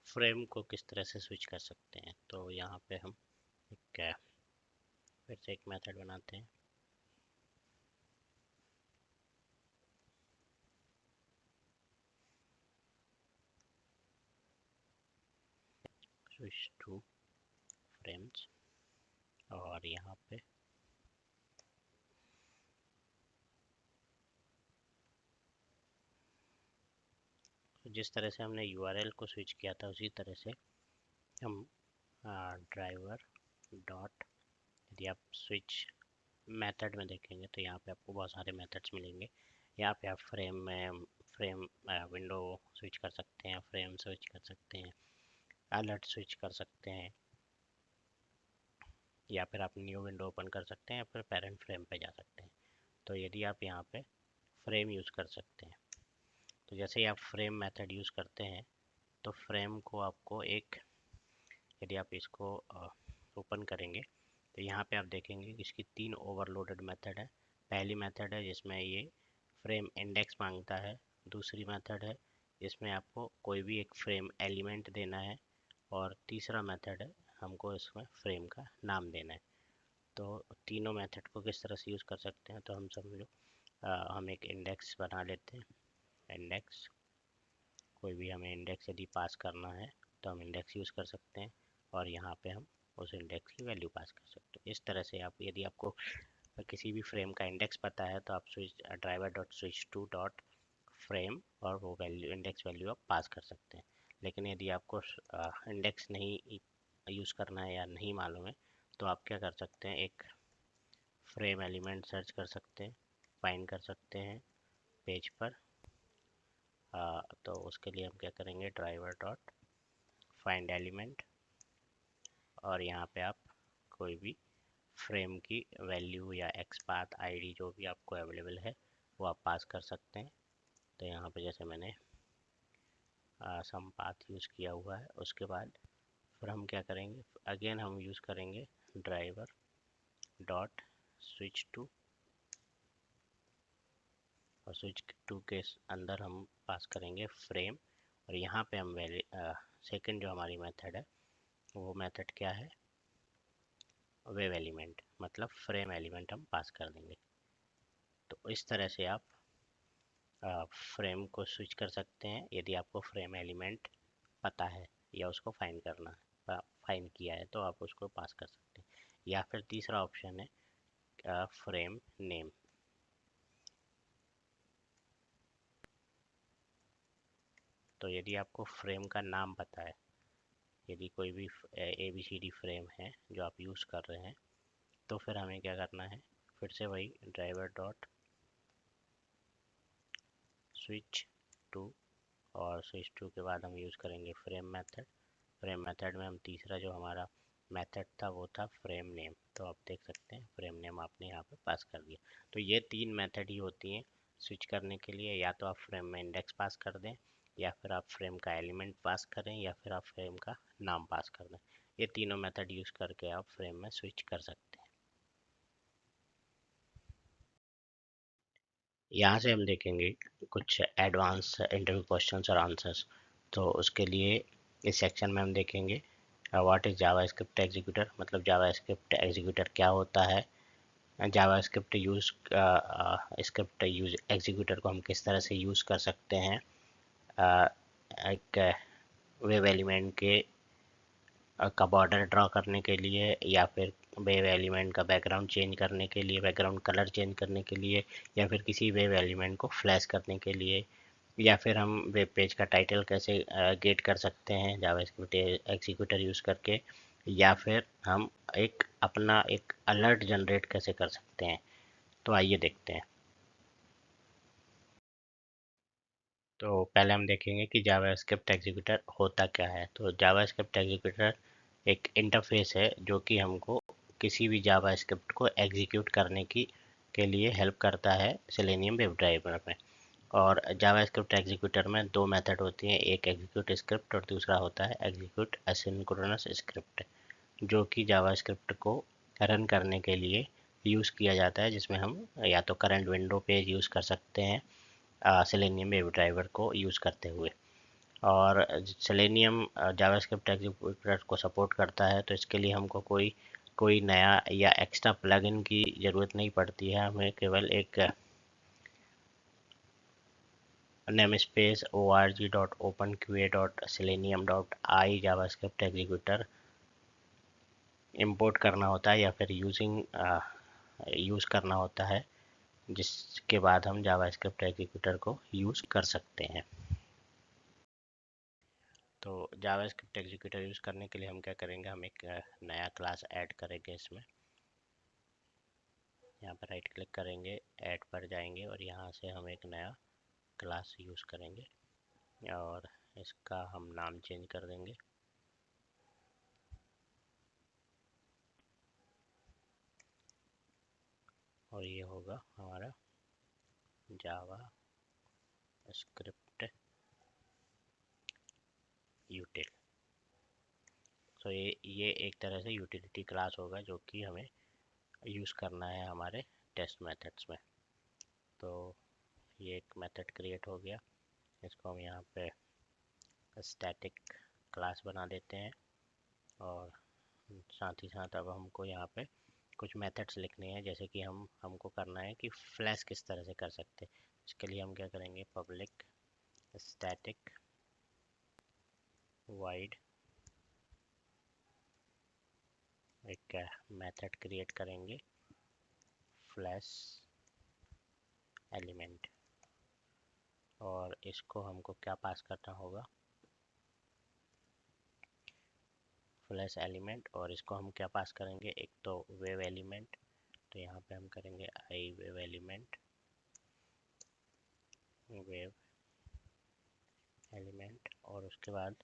फ्रेम को किस तरह से स्विच कर सकते हैं। तो यहाँ पे हम एक फिर से एक मेथड बनाते हैं, स्विच टू फ्रेम्स। और यहाँ पे जिस तरह से हमने यूआरएल को स्विच किया था उसी तरह से हम ड्राइवर डॉट, यदि आप स्विच मेथड में देखेंगे तो यहाँ पे आपको बहुत सारे मेथड्स मिलेंगे। यहाँ पे आप फ्रेम विंडो स्विच कर सकते हैं, फ्रेम स्विच कर सकते हैं, अलर्ट स्विच कर सकते हैं, या फिर आप न्यू विंडो ओपन कर सकते हैं, या फिर पेरेंट फ्रेम पे जा सकते हैं। तो यदि आप यहाँ पे फ्रेम यूज़ कर सकते हैं, तो जैसे ही आप फ्रेम मेथड यूज़ करते हैं तो फ्रेम को आपको एक, यदि आप इसको ओपन करेंगे तो यहाँ पे आप देखेंगे कि इसकी 3 ओवरलोडेड मेथड है। पहली मेथड है जिसमें ये फ्रेम इंडेक्स मांगता है, दूसरी मेथड है जिसमें आपको कोई भी एक फ्रेम एलिमेंट देना है, और तीसरा मेथड है हमको इसमें फ्रेम का नाम देना है। तो तीनों मेथड को किस तरह से यूज़ कर सकते हैं, तो हम समझो हम एक इंडेक्स बना लेते हैं। इंडेक्स, कोई भी हमें इंडेक्स यदि पास करना है तो हम इंडेक्स यूज़ कर सकते हैं, और यहाँ पे हम उस इंडेक्स की वैल्यू पास कर सकते हैं। इस तरह से आप, यदि आपको किसी भी फ्रेम का इंडेक्स पता है तो आप switch driver dot switch to dot frame और वो वैल्यू, इंडेक्स वैल्यू आप पास कर सकते हैं। लेकिन यदि आपको इंडेक्स नहीं यूज़ करना है या नहीं मालूम है तो आप क्या कर सकते हैं, एक फ्रेम एलिमेंट सर्च कर सकते हैं, फाइंड कर सकते हैं पेज पर। तो उसके लिए हम क्या करेंगे, ड्राइवर डॉट फाइंड एलिमेंट, और यहाँ पे आप कोई भी फ्रेम की वैल्यू या एक्सपाथ आईडी जो भी आपको अवेलेबल है वो आप पास कर सकते हैं। तो यहाँ पे जैसे मैंने सम पाथ यूज़ किया हुआ है, उसके बाद फिर हम क्या करेंगे, अगेन हम यूज़ करेंगे ड्राइवर डॉट स्विच टू, और स्विच टू के अंदर हम पास करेंगे फ्रेम, और यहाँ पे हम सेकंड जो हमारी मेथड है वो मेथड क्या है, वेव एलिमेंट, मतलब फ्रेम एलिमेंट हम पास कर देंगे। तो इस तरह से आप फ्रेम को स्विच कर सकते हैं यदि आपको फ्रेम एलिमेंट पता है या उसको फाइंड करना है, फाइंड किया है तो आप उसको पास कर सकते हैं। या फिर तीसरा ऑप्शन है फ्रेम नेम। तो यदि आपको फ्रेम का नाम पता है, यदि कोई भी ABCD फ्रेम है जो आप यूज़ कर रहे हैं, तो फिर हमें क्या करना है, फिर से वही ड्राइवर डॉट स्विच टू, और स्विच टू के बाद हम यूज़ करेंगे फ्रेम मेथड। फ्रेम मेथड में हम तीसरा जो हमारा मेथड था वो था फ्रेम नेम। तो आप देख सकते हैं फ्रेम नेम आपने यहाँ पे पास कर दिया। तो ये 3 मेथड ही होती हैं स्विच करने के लिए, या तो आप फ्रेम में इंडेक्स पास कर दें, या फिर आप फ्रेम का एलिमेंट पास करें, या फिर आप फ्रेम का नाम पास कर दें। ये तीनों मेथड यूज़ करके आप फ्रेम में स्विच कर सकते हैं। यहाँ से हम देखेंगे कुछ एडवांस इंटरव्यू क्वेश्चंस और आंसर्स। तो उसके लिए इस सेक्शन में हम देखेंगे व्हाट इज़ जावास्क्रिप्ट एग्जीक्यूटर, मतलब जावास्क्रिप्ट एग्जीक्यूटर क्या होता है, JavaScript use script use executor को हम किस तरह से यूज़ कर सकते हैं अ, एक वेब एलिमेंट के का बॉर्डर ड्रॉ करने के लिए, या फिर वेव एलिमेंट का बैकग्राउंड चेंज करने के लिए, बैकग्राउंड कलर चेंज करने के लिए, या फिर किसी वेव एलिमेंट को फ्लैश करने के लिए, या फिर हम वेब पेज का टाइटल कैसे गेट कर सकते हैं जावास्क्रिप्ट एग्जीक्यूटर यूज़ करके, या फिर हम एक अपना एक अलर्ट जनरेट कैसे कर सकते हैं। तो आइए देखते हैं। तो पहले हम देखेंगे कि जावास्क्रिप्ट एग्जीक्यूटर होता क्या है। तो जावास्क्रिप्ट एग्जीक्यूटर एक इंटरफेस है जो कि हमको किसी भी जावास्क्रिप्ट को एग्जीक्यूट करने की के लिए हेल्प करता है सेलेनियम वेब ड्राइवर में। और जावास्क्रिप्ट एग्जीक्यूटर में 2 मेथड होती हैं, एक एग्जीक्यूट स्क्रिप्ट और दूसरा होता है एग्जीक्यूट एसिंक्रोनस स्क्रिप्ट, जो कि जावास्क्रिप्ट को रन करने के लिए यूज़ किया जाता है, जिसमें हम या तो करंट विंडो पेज यूज़ कर सकते हैं सेलेनियम वेब ड्राइवर को यूज़ करते हुए। और सेलेनियम जावास्क्रिप्ट एग्जीक्यूटर को सपोर्ट करता है, तो इसके लिए हमको कोई कोई नया या एक्स्ट्रा प्लगइन की ज़रूरत नहीं पड़ती है। हमें केवल एक name space org.openqa.selenium.i JavaScript executor import करना होता है या फिर यूज़ करना होता है, जिसके बाद हम जावास्क्रिप्ट एग्जीक्यूटर को यूज़ कर सकते हैं। तो जावास्क्रिप्ट एग्जीक्यूटर यूज़ करने के लिए हम क्या करेंगे, हम एक नया क्लास ऐड करेंगे इसमें। यहाँ पर राइट क्लिक करेंगे, ऐड पर जाएंगे और यहाँ से हम एक नया क्लास यूज़ करेंगे और इसका हम नाम चेंज कर देंगे। और ये होगा हमारा जावा स्क्रिप्ट यूटिल। तो ये एक तरह से यूटिलिटी क्लास होगा जो कि हमें यूज़ करना है हमारे टेस्ट मेथड्स में। तो ये एक मेथड क्रिएट हो गया, इसको हम यहाँ पे स्टैटिक क्लास बना देते हैं और साथ ही साथ अब हमको यहाँ पे कुछ मेथड्स लिखने हैं, जैसे कि हमको करना है कि फ्लैश किस तरह से कर सकते हैं। इसके लिए हम क्या करेंगे, पब्लिक स्टैटिक वाइड एक मेथड क्रिएट करेंगे फ्लैश एलिमेंट, और इसको हमको क्या पास करना होगा, फ्लैश एलिमेंट, और इसको हम क्या पास करेंगे, एक तो वेव एलिमेंट। तो यहाँ पे हम करेंगे आई वेव एलिमेंट, वेव एलिमेंट, और उसके बाद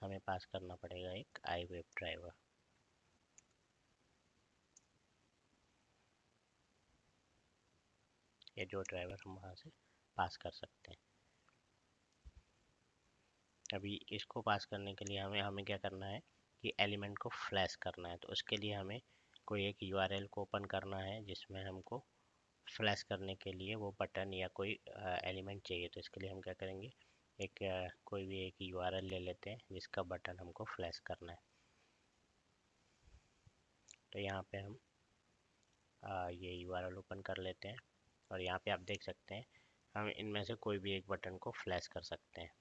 हमें पास करना पड़ेगा एक आई वेब ड्राइवर। ये जो ड्राइवर हम वहाँ से पास कर सकते हैं। अभी इसको पास करने के लिए हमें क्या करना है कि एलिमेंट को फ्लैश करना है। तो उसके लिए हमें कोई एक यूआरएल को ओपन करना है जिसमें हमको फ्लैश करने के लिए वो बटन या कोई एलिमेंट चाहिए। तो इसके लिए हम क्या करेंगे, एक कोई भी एक यूआरएल ले लेते हैं जिसका बटन हमको फ्लैश करना है। तो यहाँ पे हम ये यूआरएल ओपन कर लेते हैं और यहाँ पे आप देख सकते हैं हम इनमें से कोई भी एक बटन को फ्लैश कर सकते हैं।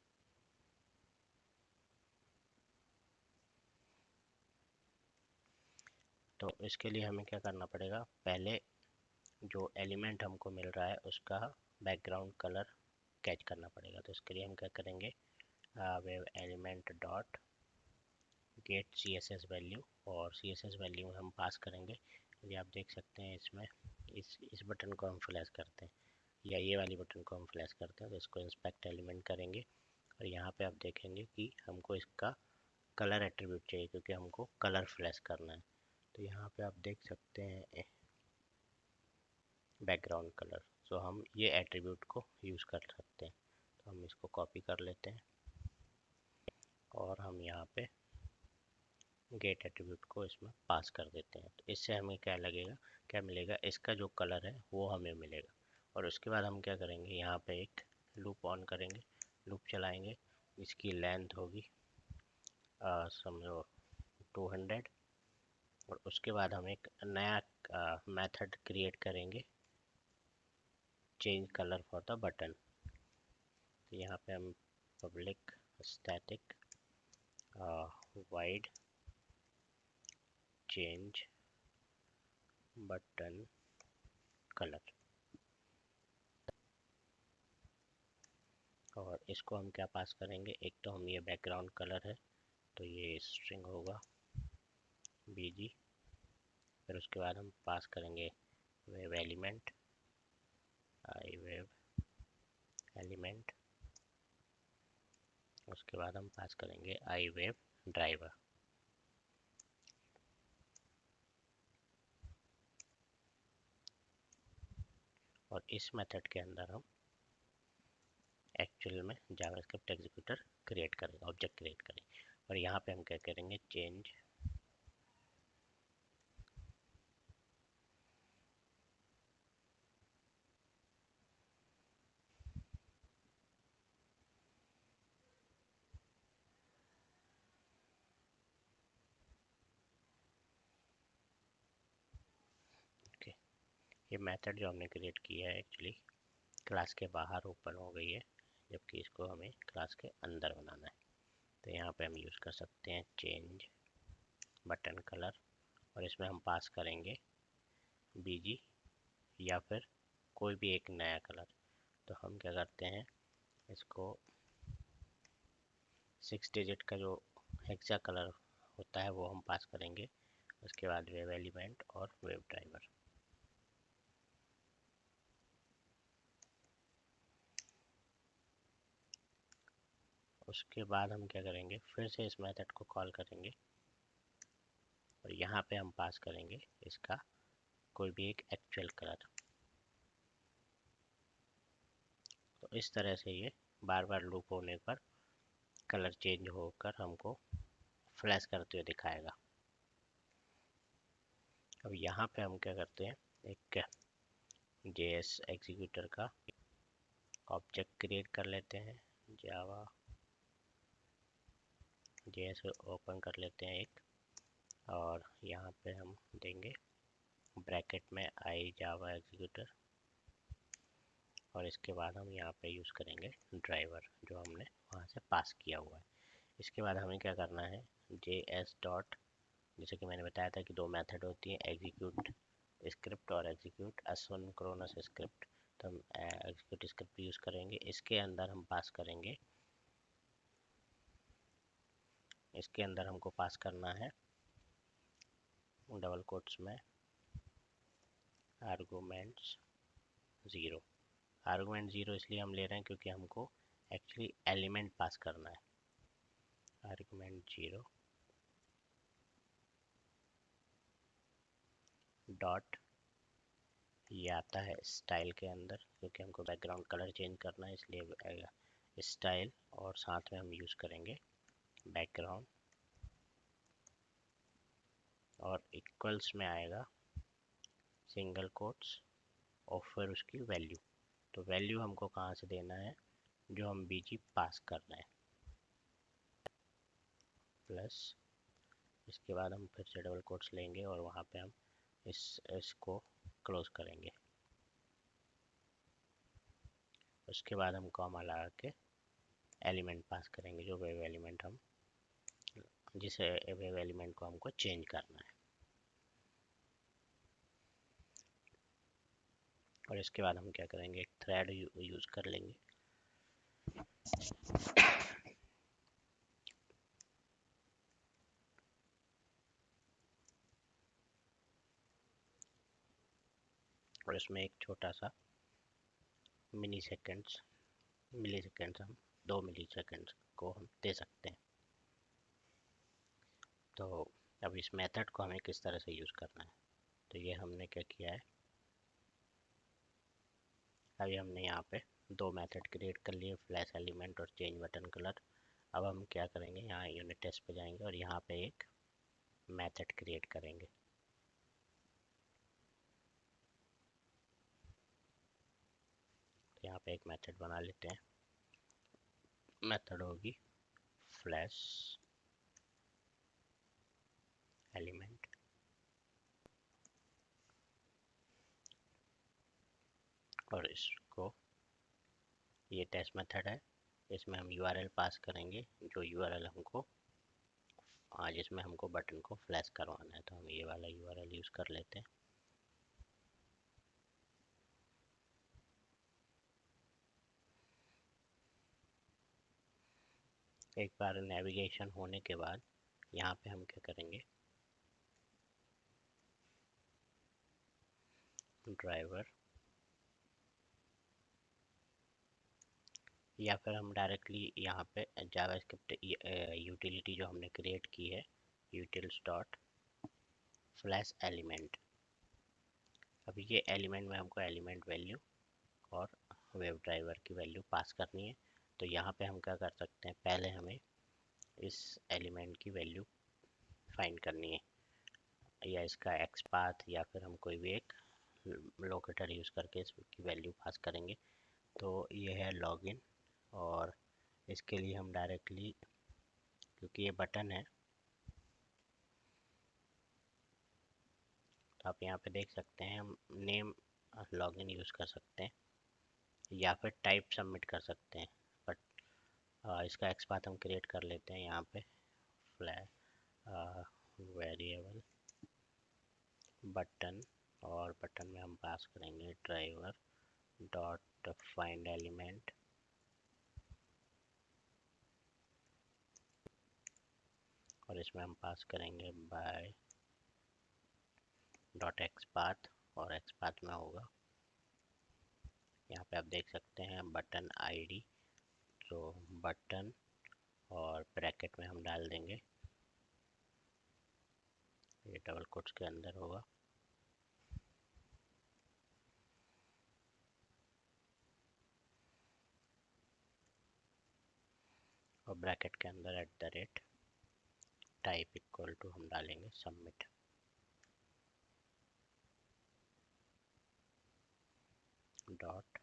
तो इसके लिए हमें क्या करना पड़ेगा, पहले जो एलिमेंट हमको मिल रहा है उसका बैकग्राउंड कलर कैच करना पड़ेगा। तो इसके लिए हम क्या करेंगे, wave element dot gate CSS value, और CSS वैल्यू हम पास करेंगे। ये आप देख सकते हैं इसमें इस बटन को हम फ्लैश करते हैं या ये वाली बटन को हम फ्लैश करते हैं। तो इसको इंस्पेक्ट एलिमेंट करेंगे और यहाँ पे आप देखेंगे कि हमको इसका कलर एट्रीब्यूट चाहिए क्योंकि हमको कलर फ्लैश करना है। तो यहाँ पे आप देख सकते हैं बैकग्राउंड कलर, सो हम ये एट्रीब्यूट को यूज़ कर सकते हैं। तो हम इसको कॉपी कर लेते हैं और हम यहाँ पे गेट एट्रीब्यूट को इसमें पास कर देते हैं। तो इससे हमें क्या मिलेगा, इसका जो कलर है वो हमें मिलेगा। और उसके बाद हम क्या करेंगे, यहाँ पे एक लूप ऑन करेंगे, लूप चलाएंगे, इसकी लेंथ होगी समझो 200, और उसके बाद हम एक नया मेथड क्रिएट करेंगे, change colour for the button. तो यहाँ पे हम public static wide change button colour, और इसको हम क्या पास करेंगे, एक तो हम ये बैकग्राउंड कलर है तो ये स्ट्रिंग होगा BG, फिर उसके बाद हम पास करेंगे वेव एलिमेंट, आई वेव एलिमेंट, उसके बाद हम पास करेंगे आई वेव ड्राइवर। और इस मेथड के अंदर हम एक्चुअल में जावास्क्रिप्ट एग्जीक्यूटर क्रिएट करेंगे, ऑब्जेक्ट क्रिएट करेंगे। और यहाँ पे हम क्या करेंगे, चेंज ये मेथड जो हमने क्रिएट किया है एक्चुअली क्लास के बाहर ओपन हो गई है, जबकि इसको हमें क्लास के अंदर बनाना है। तो यहाँ पे हम यूज़ कर सकते हैं चेंज बटन कलर और इसमें हम पास करेंगे बीजी या फिर कोई भी एक नया कलर। तो हम क्या करते हैं, इसको 6 डिजिट का जो हेक्सा कलर होता है वो हम पास करेंगे। उसके बाद वेव एलिमेंट और वेव ड्राइवर। उसके बाद हम क्या करेंगे, फिर से इस मेथड को कॉल करेंगे और यहाँ पे हम पास करेंगे इसका कोई भी एक एक्चुअल कलर। तो इस तरह से ये बार बार लूप होने पर कलर चेंज होकर हमको फ्लैश करते हुए दिखाएगा। अब यहाँ पे हम क्या करते हैं, एक JS एग्जीक्यूटर का ऑब्जेक्ट क्रिएट कर लेते हैं। जावा JS ओपन कर लेते हैं एक, और यहाँ पे हम देंगे ब्रैकेट में आई जावा एग्जीक्यूटर, और इसके बाद हम यहाँ पे यूज़ करेंगे ड्राइवर जो हमने वहाँ से पास किया हुआ है। इसके बाद हमें क्या करना है, JS डॉट, जैसे कि मैंने बताया था कि दो मेथड होती है, एग्जीक्यूट स्क्रिप्ट और एग्जीक्यूट एसिंक्रोनस स्क्रिप्ट। तो हम एग्जीक्यूट स्क्रिप्ट यूज़ करेंगे। इसके अंदर हम पास करेंगे, इसके अंदर हमको पास करना है डबल कोट्स में आर्गूमेंट्स 0। आर्गूमेंट 0 इसलिए हम ले रहे हैं क्योंकि हमको एक्चुअली एलिमेंट पास करना है। आर्गूमेंट 0 डॉट, ये आता है स्टाइल के अंदर, क्योंकि हमको बैकग्राउंड कलर चेंज करना है इसलिए आएगा स्टाइल, और साथ में हम यूज़ करेंगे बैकग्राउंड, और इक्वल्स में आएगा सिंगल कोट्स और फिर उसकी वैल्यू। तो वैल्यू हमको कहाँ से देना है, जो हम बीजी पास कर रहे हैं, प्लस इसके बाद हम फिर से डबल कोट्स लेंगे और वहाँ पे हम इसको क्लोज करेंगे। उसके बाद हम कॉमा लगा के एलिमेंट पास करेंगे, जो वेव एलिमेंट हम, जिसे वेव एलिमेंट को हमको चेंज करना है। और इसके बाद हम क्या करेंगे, एक थ्रेड यूज़ कर लेंगे। और इसमें एक छोटा सा मिली सेकेंड्स हम 2 मिली सेकेंड्स को हम दे सकते हैं। तो अब इस मेथड को हमें किस तरह से यूज़ करना है, तो ये हमने क्या किया है, अभी हमने यहाँ पे 2 मेथड क्रिएट कर लिए, फ्लैश एलिमेंट और चेंज बटन कलर। अब हम क्या करेंगे, यहाँ यूनिट टेस्ट पे जाएंगे और यहाँ पे एक मेथड क्रिएट करेंगे। तो यहाँ पे एक मेथड बना लेते हैं, मेथड होगी फ्लैश एलिमेंट, और इसको, ये टेस्ट मेथड है, इसमें हम URL पास करेंगे, जो URL हमको जिसमें हमको बटन को फ्लैश करवाना है। तो हम ये वाला URL यूज़ कर लेते हैं। एक बार नेविगेशन होने के बाद यहाँ पे हम क्या करेंगे, ड्राइवर, या फिर हम डायरेक्टली यहाँ पे जावास्क्रिप्ट यूटिलिटी जो हमने क्रिएट की है, utils डॉट फ्लैश एलिमेंट। अब ये एलिमेंट में हमको एलिमेंट वैल्यू और वेव ड्राइवर की वैल्यू पास करनी है। तो यहाँ पे हम क्या कर सकते हैं, पहले हमें इस एलिमेंट की वैल्यू फाइंड करनी है, या इसका एक्स पाथ, या फिर हम कोई भी एक लोकेटर यूज़ करके इसकी वैल्यू पास करेंगे। तो ये है लॉगिन, और इसके लिए हम डायरेक्टली, क्योंकि ये बटन है, तो आप यहाँ पे देख सकते हैं हम नेम लॉगिन यूज़ कर सकते हैं, या फिर टाइप सबमिट कर सकते हैं। बट इसका एक्स पाथ हम क्रिएट कर लेते हैं यहाँ पे, फ्लैग वेरिएबल बटन, और बटन में हम पास करेंगे ड्राइवर डॉट फाइंड एलिमेंट, और इसमें हम पास करेंगे बाय डॉट एक्सपाथ, और एक्सपाथ में होगा, यहाँ पे आप देख सकते हैं बटन आईडी, तो बटन और ब्रैकेट में हम डाल देंगे, ये डबल कोट्स के अंदर होगा, और ब्रैकेट के अंदर at the rate type equal to हम डालेंगे submit dot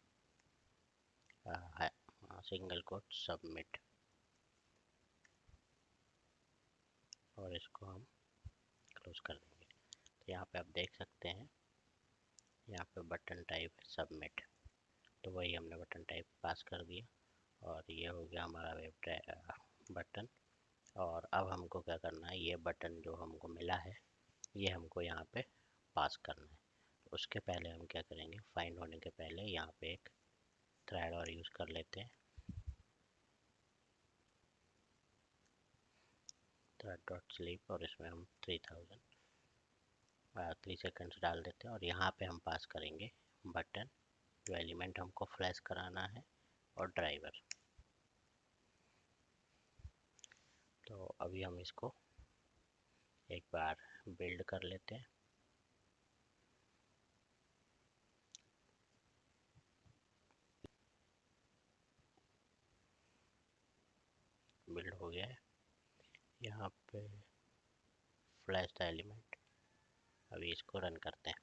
single quote submit, और इसको हम क्लोज कर देंगे। तो यहाँ पे आप देख सकते हैं, यहाँ पे बटन टाइप सबमिट, तो वही हमने बटन टाइप पास कर दिया, और ये हो गया हमारा वेब बटन। और अब हमको क्या करना है, ये बटन जो हमको मिला है ये हमको यहाँ पे पास करना है। उसके पहले हम क्या करेंगे, फाइंड होने के पहले यहाँ पे एक थ्रेड और यूज़ कर लेते हैं, थ्रेड डॉट स्लीप, और इसमें हम 3 सेकेंड्स डाल देते हैं, और यहाँ पे हम पास करेंगे बटन, जो एलिमेंट हमको फ्लैश कराना है, और ड्राइवर। तो अभी हम इसको एक बार बिल्ड कर लेते हैं, बिल्ड हो गया है, यहाँ पे फ्लैश था एलिमेंट, अभी इसको रन करते हैं।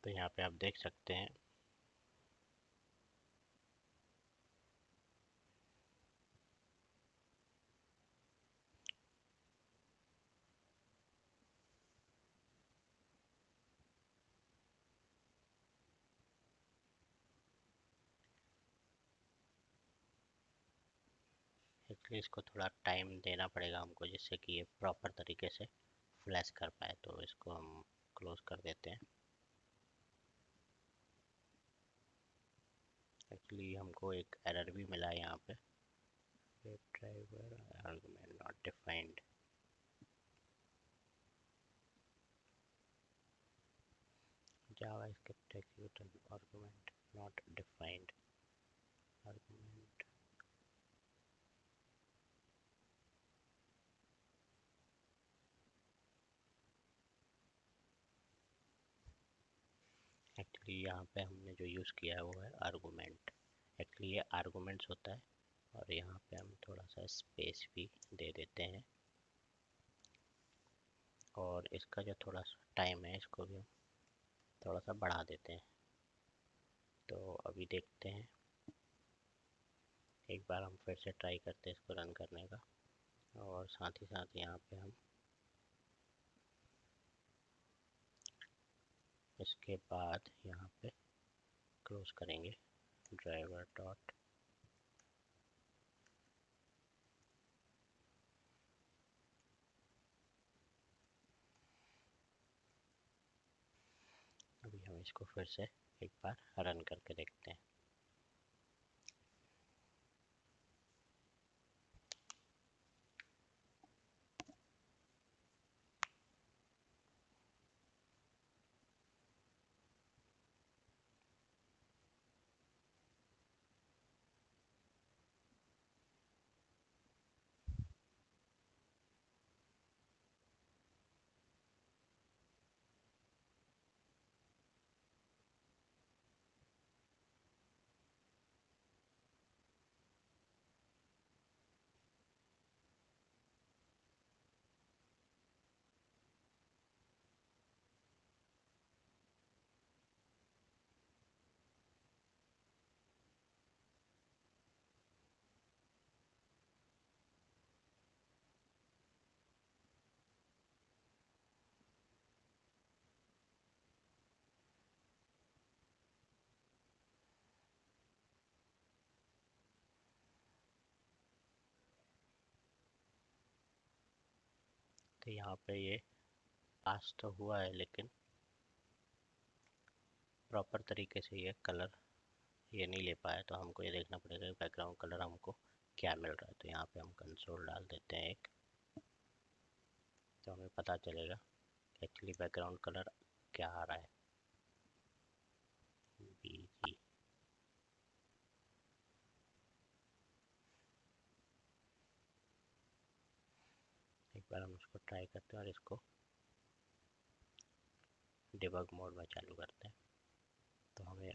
तो यहाँ पे आप देख सकते हैं इसलिए इसको थोड़ा टाइम देना पड़ेगा हमको, जिससे कि ये प्रॉपर तरीके से फ्लैश कर पाए। तो इसको हम क्लोज कर देते हैं। एक्चुअली हमको एक एरर भी मिला है यहाँ पे, driver argument not defined, JavaScript execution argument not defined argument. Actually यहाँ पे हमने जो यूज़ किया है वो है आर्गुमेंट, एक्चुअली ये आर्गुमेंट्स होता है, और यहाँ पे हम थोड़ा सा स्पेस भी दे देते हैं, और इसका जो थोड़ा सा टाइम है इसको भी हम थोड़ा सा बढ़ा देते हैं। तो अभी देखते हैं, एक बार हम फिर से ट्राई करते हैं इसको रन करने का, और साथ ही साथ यहाँ पे हम इसके बाद यहाँ पे क्लोज करेंगे ड्राइवर डॉट, अभी हम इसको फिर से एक बार रन करके देखते हैं। तो यहाँ पे ये पास तो हुआ है, लेकिन प्रॉपर तरीके से ये कलर ये नहीं ले पाया। तो हमको ये देखना पड़ेगा बैकग्राउंड कलर हमको क्या मिल रहा है। तो यहाँ पे हम कंसोल डाल देते हैं एक, तो हमें पता चलेगा एक्चुअली बैकग्राउंड कलर क्या आ रहा है। BG एक बार हम इसको ट्राई करते हैं और इसको डिबग मोड में चालू करते हैं, तो हमें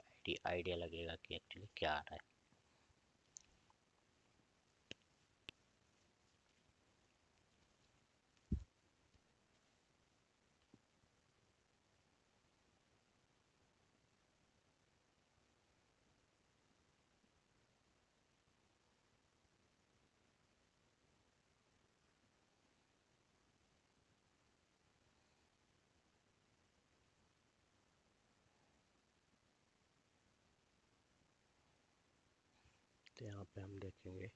आइडिया लगेगा कि एक्चुअली क्या आ रहा है। तो यहाँ पे हम देखेंगे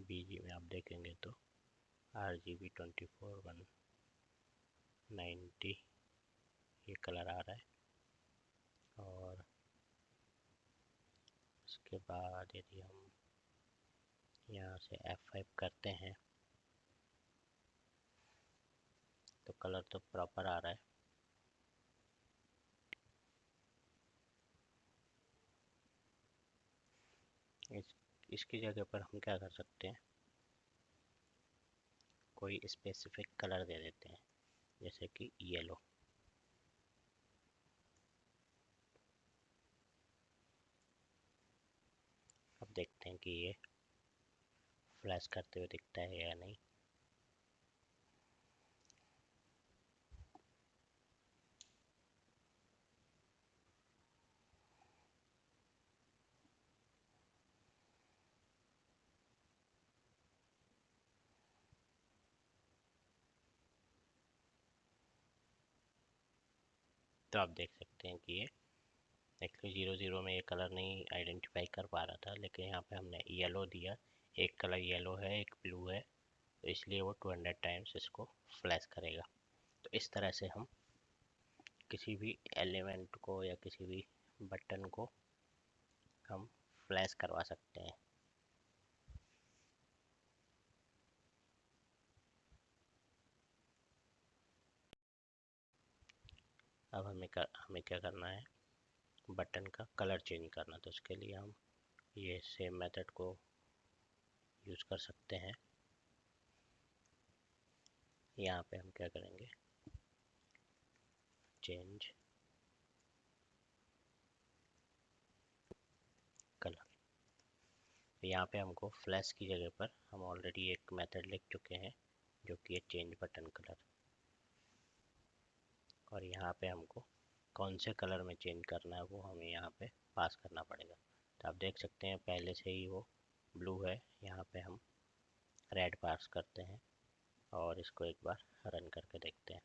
BG में आप देखेंगे तो RGB 24190 ये कलर आ रहा है। और उसके बाद यदि हम यहाँ से F5 करते हैं तो कलर तो प्रॉपर आ रहा है। इसकी जगह पर हम क्या कर सकते हैं, कोई स्पेसिफिक कलर दे देते हैं, जैसे कि येलो। अब देखते हैं कि ये फ्लैश करते हुए दिखता है या नहीं। तो आप देख सकते हैं कि ये एक्चुअली 00 में ये कलर नहीं आइडेंटिफाई कर पा रहा था, लेकिन यहाँ पे हमने येलो दिया, एक कलर येलो है एक ब्लू है, तो इसलिए वो 200 टाइम्स इसको फ्लैश करेगा। तो इस तरह से हम किसी भी एलिमेंट को या किसी भी बटन को हम फ्लैश करवा सकते हैं। अब हमें क्या करना है, बटन का कलर चेंज करना। तो उसके लिए हम ये सेम मेथड को यूज़ कर सकते हैं। यहाँ पे हम क्या करेंगे, चेंज कलर। यहाँ पे हमको फ्लैश की जगह पर हम ऑलरेडी एक मेथड लिख चुके हैं जो कि है चेंज बटन कलर। और यहाँ पे हमको कौन से कलर में चेंज करना है वो हमें यहाँ पे पास करना पड़ेगा। तो आप देख सकते हैं पहले से ही वो ब्लू है, यहाँ पे हम रेड पास करते हैं और इसको एक बार रन करके देखते हैं।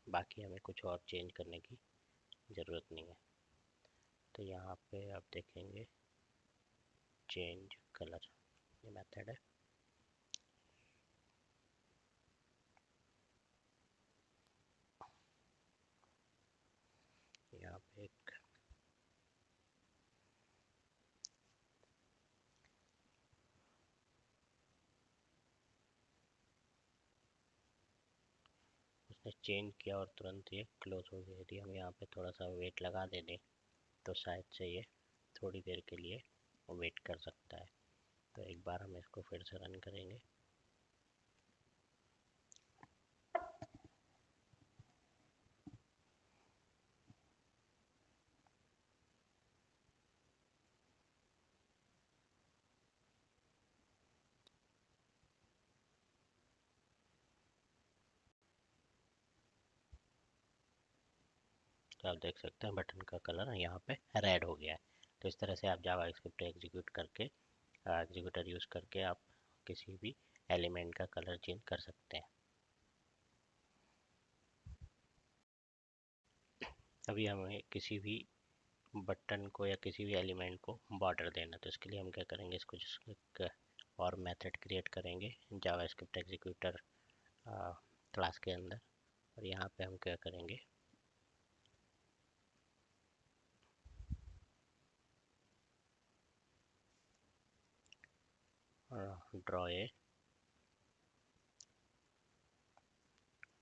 बाकी हमें कुछ और चेंज करने की ज़रूरत नहीं है। तो यहाँ पे आप देखेंगे चेंज कलर ये मेथड है। यहाँ पे एक उसने चेंज किया और तुरंत ये क्लोज हो गया। यदि हम यहाँ पे थोड़ा सा वेट लगा दे दें तो शायद से ये थोड़ी देर के लिए वेट कर सकता है। तो एक बार हम इसको फिर से रन करेंगे। तो आप देख सकते हैं बटन का कलर यहाँ पे रेड हो गया है। तो इस तरह से आप जावा स्क्रिप्ट एग्जीक्यूट करके एग्जीक्यूटर यूज़ करके आप किसी भी एलिमेंट का कलर चेंज कर सकते हैं। अभी हमें किसी भी बटन को या किसी भी एलिमेंट को बॉर्डर देना। तो इसके लिए हम क्या करेंगे, इसको एक और मेथड क्रिएट करेंगे जावास्क्रिप्ट एग्जीक्यूटर क्लास के अंदर। और यहाँ पे हम क्या करेंगे, draw a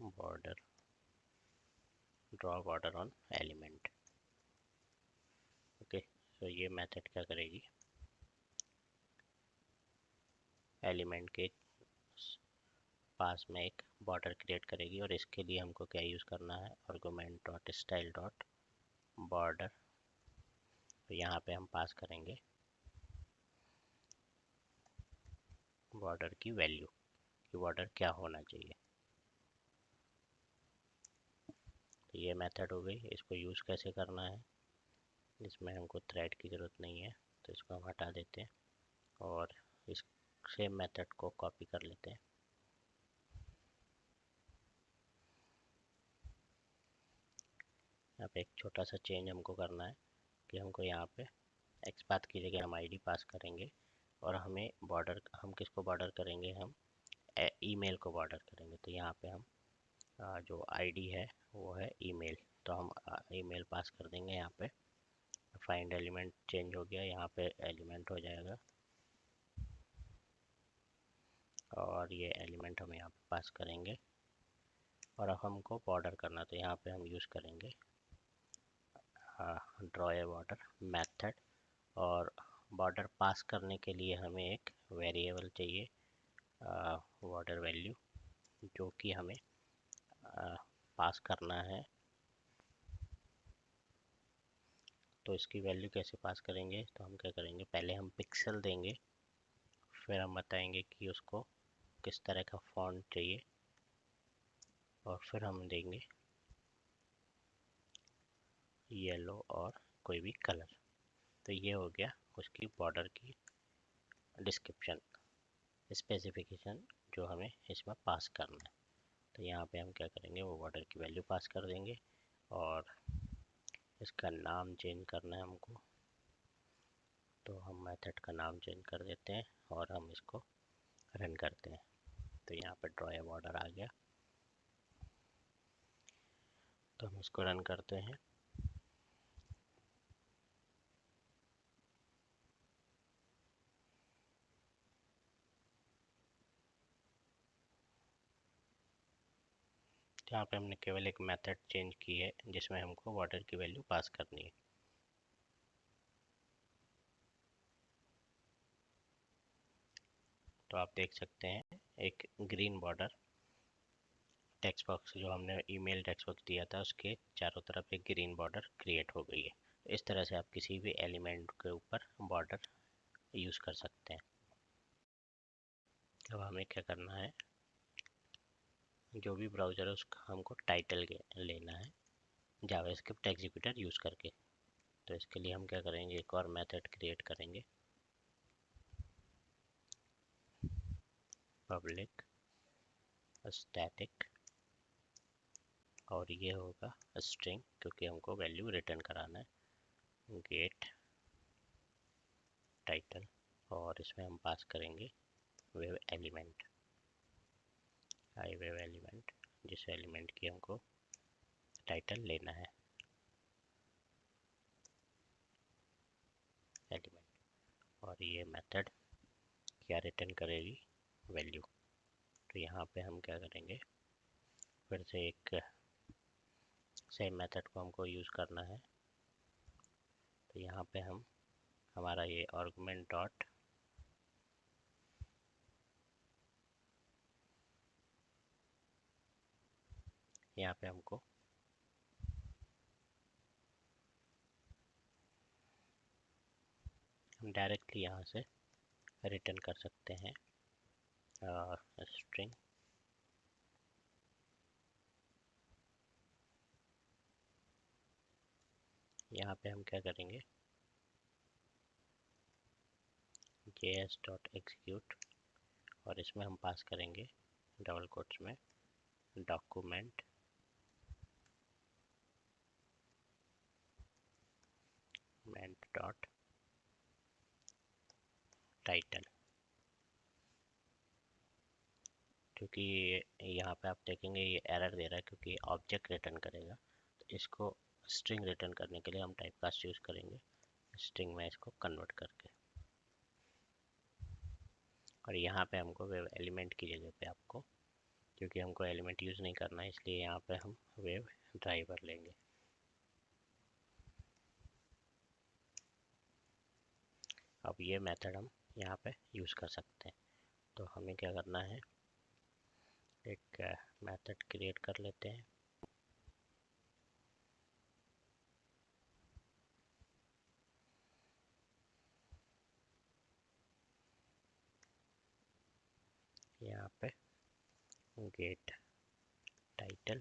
border, draw border on element. Okay, तो ये मेथड क्या करेगी, एलिमेंट के पास में एक बॉर्डर क्रिएट करेगी। और इसके लिए हमको क्या यूज़ करना है, argument dot style dot border. तो यहाँ पे हम पास करेंगे बॉर्डर की वैल्यू, कि बॉर्डर क्या होना चाहिए। तो ये मेथड हो गई। इसको यूज़ कैसे करना है, इसमें हमको थ्रेड की ज़रूरत नहीं है, तो इसको हम हटा देते हैं और इस सेम मेथड को कॉपी कर लेते हैं। यहाँ पे एक छोटा सा चेंज हमको करना है कि हमको यहाँ पे एक्सपाथ की जगह हम आईडी पास करेंगे, और हमें बॉर्डर, हम किसको बॉर्डर करेंगे, हम ईमेल को बॉर्डर करेंगे। तो यहाँ पे हम जो आईडी है वो है ईमेल, तो हम ईमेल पास कर देंगे। यहाँ पे फाइंड एलिमेंट चेंज हो गया, यहाँ पे एलिमेंट हो जाएगा, और ये एलिमेंट हम यहाँ पे पास करेंगे। और अब हमको बॉर्डर करना, तो यहाँ पे हम यूज़ करेंगे ड्रॉ ए बॉर्डर मेथड। और बॉर्डर पास करने के लिए हमें एक वेरिएबल चाहिए, बॉर्डर वैल्यू, जो कि हमें पास करना है। तो इसकी वैल्यू कैसे पास करेंगे, तो हम क्या करेंगे, पहले हम पिक्सल देंगे, फिर हम बताएंगे कि उसको किस तरह का फॉन्ट चाहिए, और फिर हम देंगे येलो और कोई भी कलर। तो ये हो गया उसकी बॉर्डर की डिस्क्रिप्शन, स्पेसिफिकेशन, जो हमें इसमें पास करना है। तो यहाँ पे हम क्या करेंगे, वो बॉर्डर की वैल्यू पास कर देंगे, और इसका नाम चेंज करना है हमको। तो हम मेथड का नाम चेंज कर देते हैं और हम इसको रन करते हैं। तो यहाँ पे ड्रॉ ए बॉर्डर आ गया, तो हम इसको रन करते हैं। यहाँ पे हमने केवल एक मेथड चेंज की है जिसमें हमको बॉर्डर की वैल्यू पास करनी है। तो आप देख सकते हैं एक ग्रीन बॉर्डर, टेक्स्ट बॉक्स जो हमने ईमेल टेक्स्ट बॉक्स दिया था उसके चारों तरफ एक ग्रीन बॉर्डर क्रिएट हो गई है। इस तरह से आप किसी भी एलिमेंट के ऊपर बॉर्डर यूज़ कर सकते हैं। अब हमें क्या करना है, जो भी ब्राउज़र है उसका हमको टाइटल लेना है जावास्क्रिप्ट एग्जीक्यूटर यूज़ करके। तो इसके लिए हम क्या करेंगे, एक और मेथड क्रिएट करेंगे, पब्लिक स्टैटिक, और ये होगा स्ट्रिंग, क्योंकि हमको वैल्यू रिटर्न कराना है, गेट टाइटल। और इसमें हम पास करेंगे वेव एलिमेंट, आई वेव एलिमेंट, जिस एलिमेंट की हमको टाइटल लेना है, एलिमेंट। और ये मेथड क्या रिटर्न करेगी, वैल्यू। तो यहाँ पे हम क्या करेंगे, फिर से एक सेम मेथड को हमको यूज़ करना है। तो यहाँ पे हम हमारा ये आर्गुमेंट डॉट यहाँ पे हमको हम डायरेक्टली यहाँ से रिटर्न कर सकते हैं स्ट्रिंग। यहाँ पे हम क्या करेंगे, js.execute, और इसमें हम पास करेंगे डबल कोट्स में डॉक्यूमेंट एलिमेंट डॉट टाइटल, क्योंकि यहाँ पे आप देखेंगे ये एरर दे रहा है क्योंकि ऑब्जेक्ट रिटर्न करेगा, तो इसको स्ट्रिंग रिटर्न करने के लिए हम टाइप कास्ट यूज़ करेंगे, स्ट्रिंग में इसको कन्वर्ट करके। और यहाँ पे हमको वेव एलिमेंट की जगह पे आपको, क्योंकि हमको एलिमेंट यूज़ नहीं करना है, इसलिए यहाँ पे हम वेव ड्राइवर लेंगे। अब ये मेथड हम यहाँ पे यूज़ कर सकते हैं। तो हमें क्या करना है, एक मेथड क्रिएट कर लेते हैं। यहाँ पे गेट टाइटल,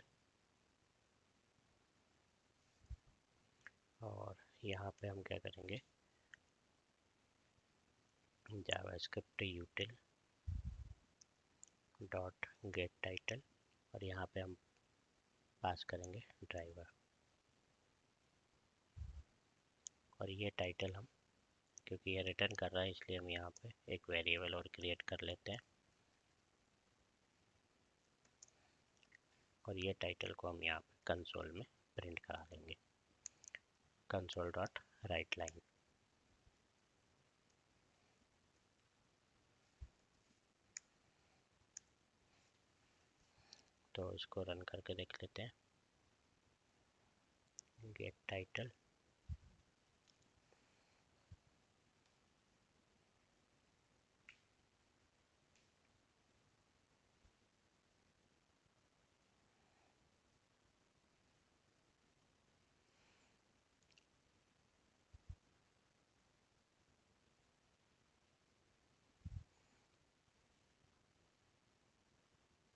और यहाँ पे हम क्या करेंगे, जावास्क्रिप्ट यूटिल डॉट गेट टाइटल, और यहाँ पे हम पास करेंगे ड्राइवर। और ये टाइटल हम, क्योंकि ये रिटर्न कर रहा है, इसलिए हम यहाँ पे एक वेरिएबल और क्रिएट कर लेते हैं। और ये टाइटल को हम यहाँ पे कंसोल में प्रिंट करा देंगे, कंसोल डॉट राइट लाइन। तो इसको रन करके देख लेते हैं। गेट टाइटल,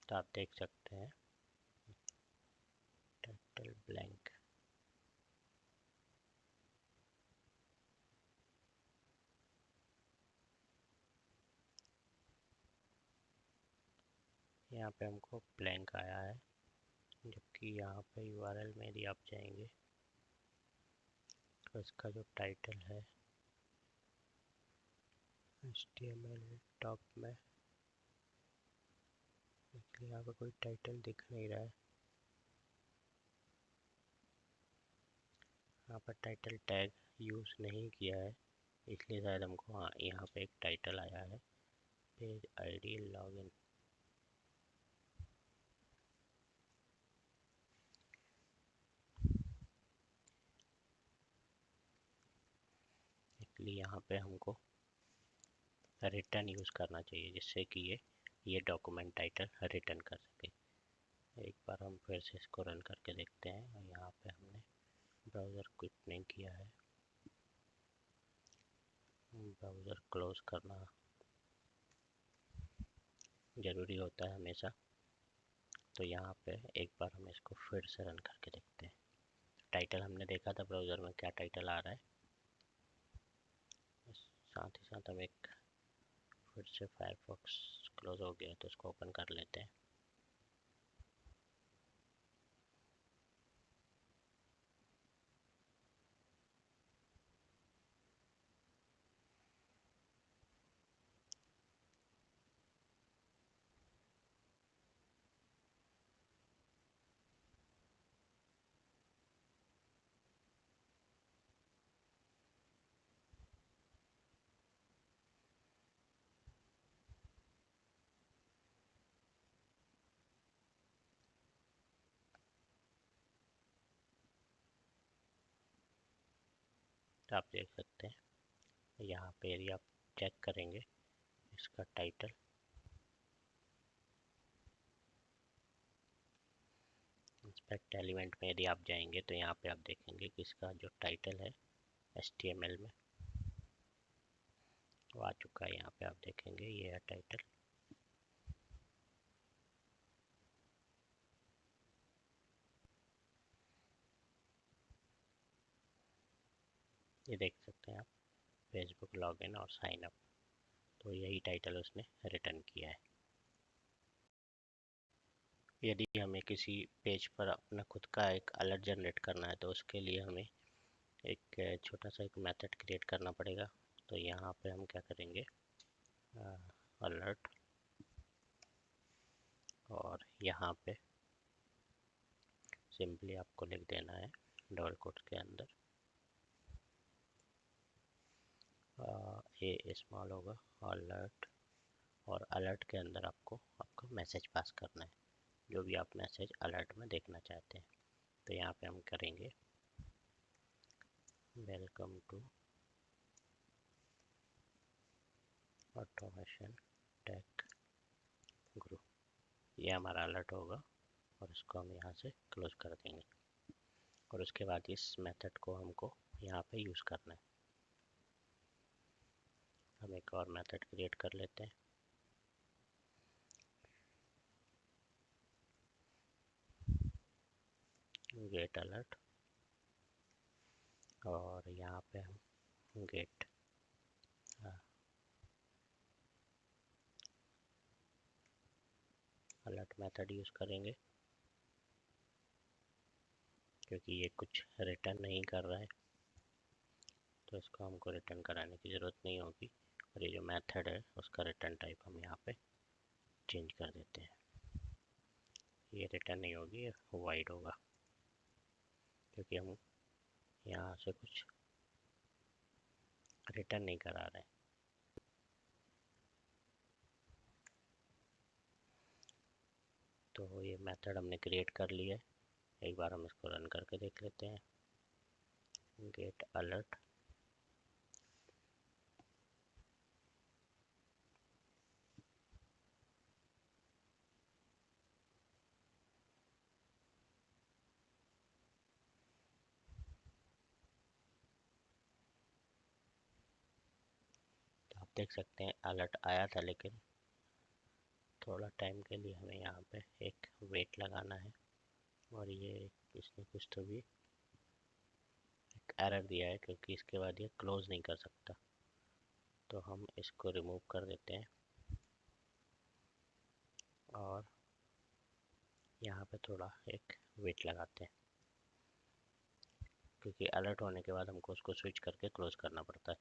तो आप देख सकते हैं टाइटल ब्लैंक। यहाँ पे हमको ब्लैंक आया है, जबकि यहाँ पे यूआरएल में यदि आप जाएंगे तो इसका जो टाइटल है HTML टॉप में, इसलिए यहाँ पे कोई टाइटल दिख नहीं रहा है। यहाँ पर टाइटल टैग यूज़ नहीं किया है, इसलिए शायद हमको हाँ यहाँ पे एक टाइटल आया है, पेज आईडी लॉगिन। इसलिए यहाँ पे हमको रिटर्न यूज़ करना चाहिए, जिससे कि ये डॉक्यूमेंट टाइटल रिटर्न कर सके। एक बार हम फिर से इसको रन करके देखते हैं। और यहाँ पे हमने ब्राउज़र क्विट नहीं किया है, ब्राउज़र क्लोज करना ज़रूरी होता है हमेशा। तो यहाँ पे एक बार हम इसको फिर से रन करके देखते हैं। टाइटल हमने देखा था ब्राउज़र में क्या टाइटल आ रहा है। साथ ही साथ हम एक फिर से फायरफॉक्स क्लोज हो गया तो इसको ओपन कर लेते हैं। तो आप देख सकते हैं यहाँ पे यदि आप चेक करेंगे इसका टाइटल, इंस्पेक्ट एलिमेंट में यदि आप जाएंगे तो यहाँ पे आप देखेंगे कि इसका जो टाइटल है HTML में वो आ चुका है। यहाँ पे आप देखेंगे ये है टाइटल। ये देख सकते हैं आप, फेसबुक लॉगिन और साइन अप, तो यही टाइटल उसने रिटर्न किया है। यदि हमें किसी पेज पर अपना खुद का एक अलर्ट जनरेट करना है तो उसके लिए हमें एक छोटा सा एक मेथड क्रिएट करना पड़ेगा। तो यहाँ पे हम क्या करेंगे, अलर्ट, और यहाँ पे सिंपली आपको लिख देना है डबल कोट्स के अंदर ए स्मॉल होगा अलर्ट, और अलर्ट के अंदर आपको आपका मैसेज पास करना है, जो भी आप मैसेज अलर्ट में देखना चाहते हैं। तो यहाँ पे हम करेंगे welcome to automation tech group, ये हमारा अलर्ट होगा और इसको हम यहाँ से क्लोज कर देंगे। और उसके बाद इस मेथड को हमको यहाँ पे यूज़ करना है। हम एक और मेथड क्रिएट कर लेते हैं, गेट अलर्ट, और यहाँ पे हम गेट अलर्ट मेथड यूज़ करेंगे, क्योंकि ये कुछ रिटर्न नहीं कर रहा है तो इसको हमको रिटर्न कराने की ज़रूरत नहीं होगी। और ये जो मेथड है उसका रिटर्न टाइप हम यहाँ पे चेंज कर देते हैं। ये रिटर्न नहीं होगी, ये वाइड होगा, क्योंकि हम यहाँ से कुछ रिटर्न नहीं करा रहे हैं। तो ये मेथड हमने क्रिएट कर लिया है, एक बार हम इसको रन करके देख लेते हैं। गेट अलर्ट, तो आप देख सकते हैं अलर्ट आया था, लेकिन थोड़ा टाइम के लिए हमें यहाँ पे एक वेट लगाना है। और ये इसने कुछ तो भी एक एरर दिया है, क्योंकि इसके बाद ये क्लोज नहीं कर सकता। तो हम इसको रिमूव कर देते हैं और यहाँ पे थोड़ा एक वेट लगाते हैं, क्योंकि अलर्ट होने के बाद हमको उसको स्विच करके क्लोज करना पड़ता है।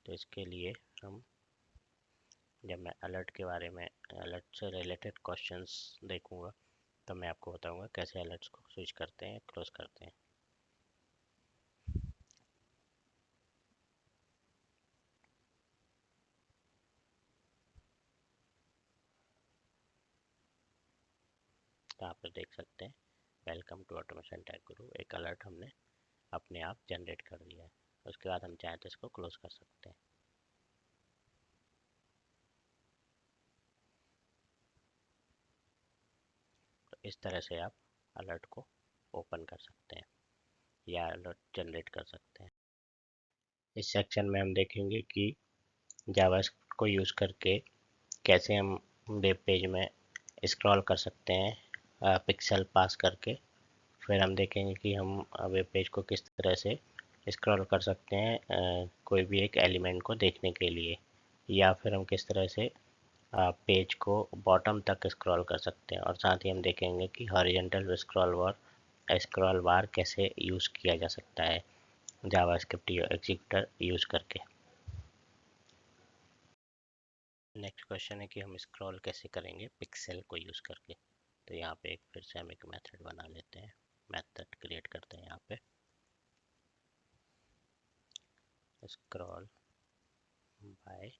तो इसके लिए हम, जब मैं अलर्ट के बारे में, अलर्ट से रिलेटेड क्वेश्चंस देखूंगा, तो मैं आपको बताऊंगा कैसे अलर्ट्स को स्विच करते हैं, क्लोज करते हैं। तो आप देख सकते हैं वेलकम टू ऑटोमेशन टेक गुरु, एक अलर्ट हमने अपने आप जनरेट कर दिया है। उसके बाद हम चाहें तो इसको क्लोज कर सकते हैं। तो इस तरह से आप अलर्ट को ओपन कर सकते हैं या अलर्ट जनरेट कर सकते हैं। इस सेक्शन में हम देखेंगे कि जावास्क्रिप्ट को यूज़ करके कैसे हम वेब पेज में स्क्रॉल कर सकते हैं पिक्सल पास करके। फिर हम देखेंगे कि हम वेब पेज को किस तरह से स्क्रॉल कर सकते हैं कोई भी एक एलिमेंट को देखने के लिए, या फिर हम किस तरह से पेज को बॉटम तक स्क्रॉल कर सकते हैं। और साथ ही हम देखेंगे कि हॉरिजॉन्टल स्क्रॉल बार कैसे यूज़ किया जा सकता है जावास्क्रिप्ट एग्जीक्यूटर यूज़ करके। नेक्स्ट क्वेश्चन है कि हम स्क्रॉल कैसे करेंगे पिक्सेल को यूज़ करके। तो यहाँ पे एक फिर से हम एक मेथड बना लेते हैं, मेथड क्रिएट करते हैं यहाँ पे स्क्रॉल बाय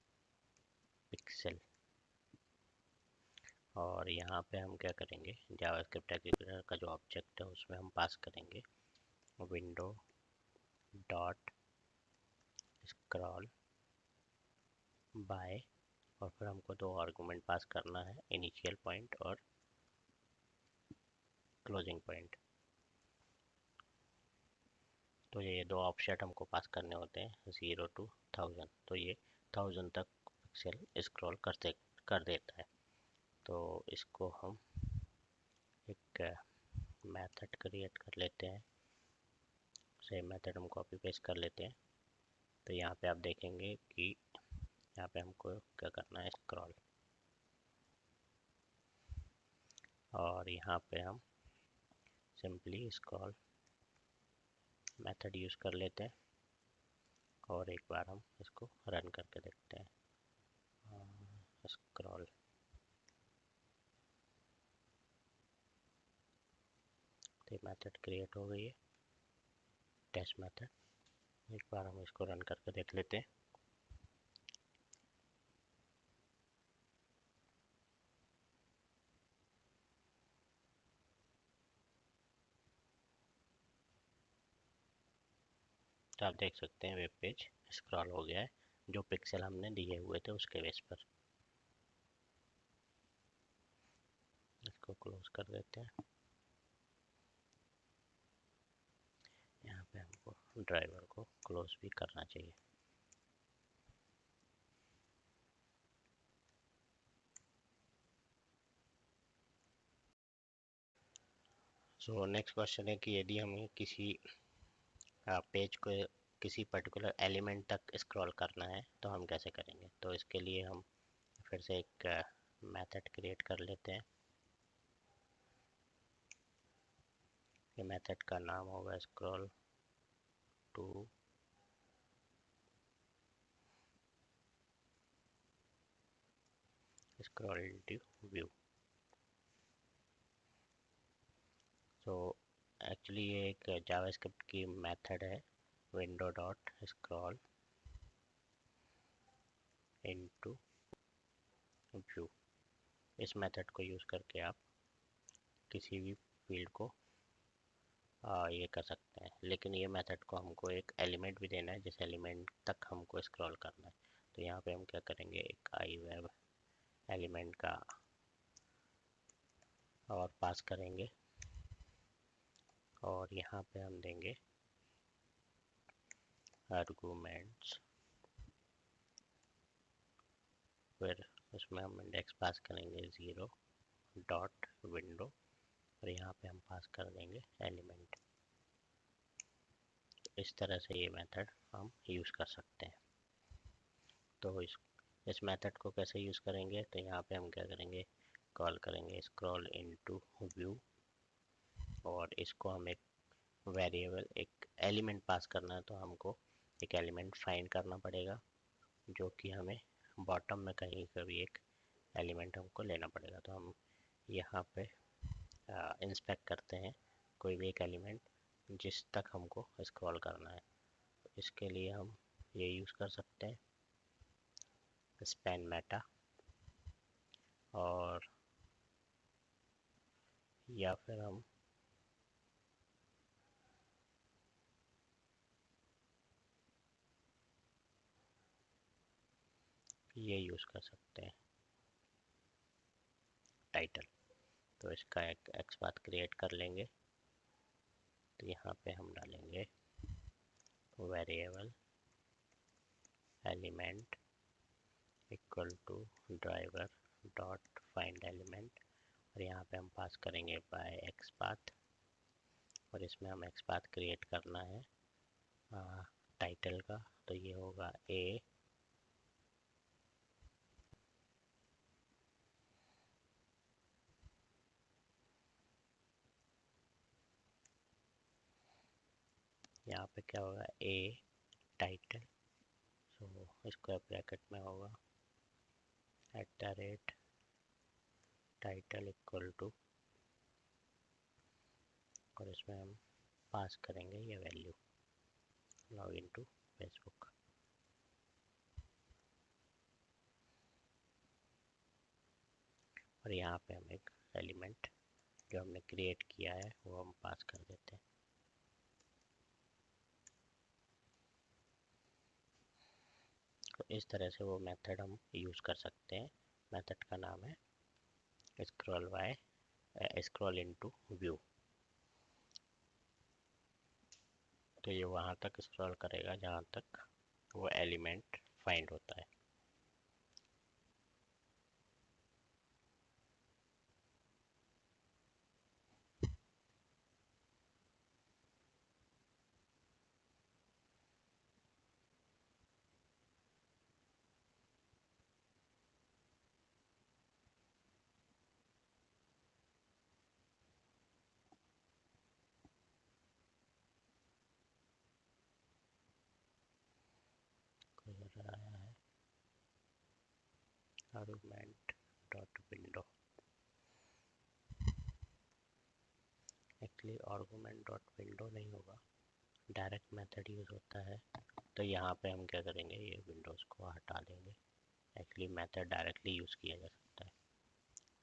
पिक्सेल। और यहाँ पे हम क्या करेंगे, जावास्क्रिप्ट एग्जीक्यूटर का जो ऑब्जेक्ट है उसमें हम पास करेंगे विंडो डॉट स्क्रॉल बाय, और फिर हमको दो आर्गुमेंट पास करना है, इनिशियल पॉइंट और क्लोजिंग पॉइंट। तो ये दो ऑफसेट हमको पास करने होते हैं 0 to 1000। तो ये 1000 तक पिक्सल स्क्रॉल कर देता है। तो इसको हम एक मेथड क्रिएट कर लेते हैं, सेम मेथड हम कॉपी पेस्ट कर लेते हैं। तो यहाँ पे आप देखेंगे कि यहाँ पे हमको क्या करना है, स्क्रॉल, और यहाँ पे हम सिंपली स्क्रॉल मेथड यूज़ कर लेते हैं और एक बार हम इसको रन करके देखते हैं। स्क्रॉल, तो मेथड क्रिएट हो गई है, टेस्ट मेथड। एक बार हम इसको रन करके देख लेते हैं। तो आप देख सकते हैं वेब पेज स्क्रॉल हो गया है, जो पिक्सल हमने दिए हुए थे उसके बेस पर। इसको क्लोज कर देते हैं। यहाँ पे हमको ड्राइवर को क्लोज भी करना चाहिए। सो नेक्स्ट क्वेश्चन है कि यदि हमें किसी पेज को किसी पर्टिकुलर एलिमेंट तक स्क्रॉल करना है तो हम कैसे करेंगे। तो इसके लिए हम फिर से एक मेथड क्रिएट कर लेते हैं। ये मेथड का नाम होगा scroll to scroll to view. तो एक्चुअली ये एक जावास्क्रिप्ट की मेथड है, window dot scroll into view. इस मेथड को यूज़ करके आप किसी भी फील्ड को ये कर सकते हैं, लेकिन ये मेथड को हमको एक एलिमेंट भी देना है जिस एलिमेंट तक हमको स्क्रॉल करना है। तो यहाँ पे हम क्या करेंगे, एक आई वेब एलिमेंट का और पास करेंगे और यहाँ पे हम देंगे आर्गुमेंट्स, फिर उसमें हम इंडेक्स पास करेंगे 0 डॉट विंडो और यहाँ पे हम पास कर देंगे एलिमेंट। इस तरह से ये मेथड हम यूज़ कर सकते हैं। तो इस मेथड को कैसे यूज़ करेंगे, तो यहाँ पे हम क्या करेंगे, कॉल करेंगे स्क्रॉल इनटू व्यू और इसको हम एक वेरिएबल एक एलिमेंट पास करना है। तो हमको एक एलिमेंट फाइंड करना पड़ेगा जो कि हमें बॉटम में कहीं का भी एक एलिमेंट हमको लेना पड़ेगा। तो हम यहाँ पे इंस्पेक्ट करते हैं कोई भी एक एलिमेंट जिस तक हमको स्क्रॉल करना है। तो इसके लिए हम ये यूज़ कर सकते हैं स्पैन मेटा, और या फिर हम ये यूज़ कर सकते हैं टाइटल। तो इसका एक एक्सपाथ क्रिएट कर लेंगे। तो यहाँ पे हम डालेंगे variable element equal to driver dot find element और यहाँ पे हम पास करेंगे बाय एक्सपाथ और इसमें हम एक्सपाथ क्रिएट करना है टाइटल का। तो ये होगा ए यहाँ पे क्या होगा ए टाइटल। सो इसको ब्रैकेट में होगा @ टाइटल इक्वल टू और इसमें हम पास करेंगे ये value log in to Facebook. और यहाँ पे हम एक एलिमेंट जो हमने क्रिएट किया है वो हम पास कर देते हैं। तो इस तरह से वो मेथड हम यूज़ कर सकते हैं। मेथड का नाम है स्क्रॉल इनटू व्यू। तो ये वहाँ तक स्क्रॉल करेगा जहाँ तक वो एलिमेंट फाइंड होता है। Argument dot window. Actually argument dot window नहीं होगा, डायरेक्ट मेथड यूज़ होता है। तो यहाँ पे हम क्या करेंगे, ये विंडोज़ को हटा देंगे। एक्चुअली मेथड डायरेक्टली यूज़ किया जा सकता है।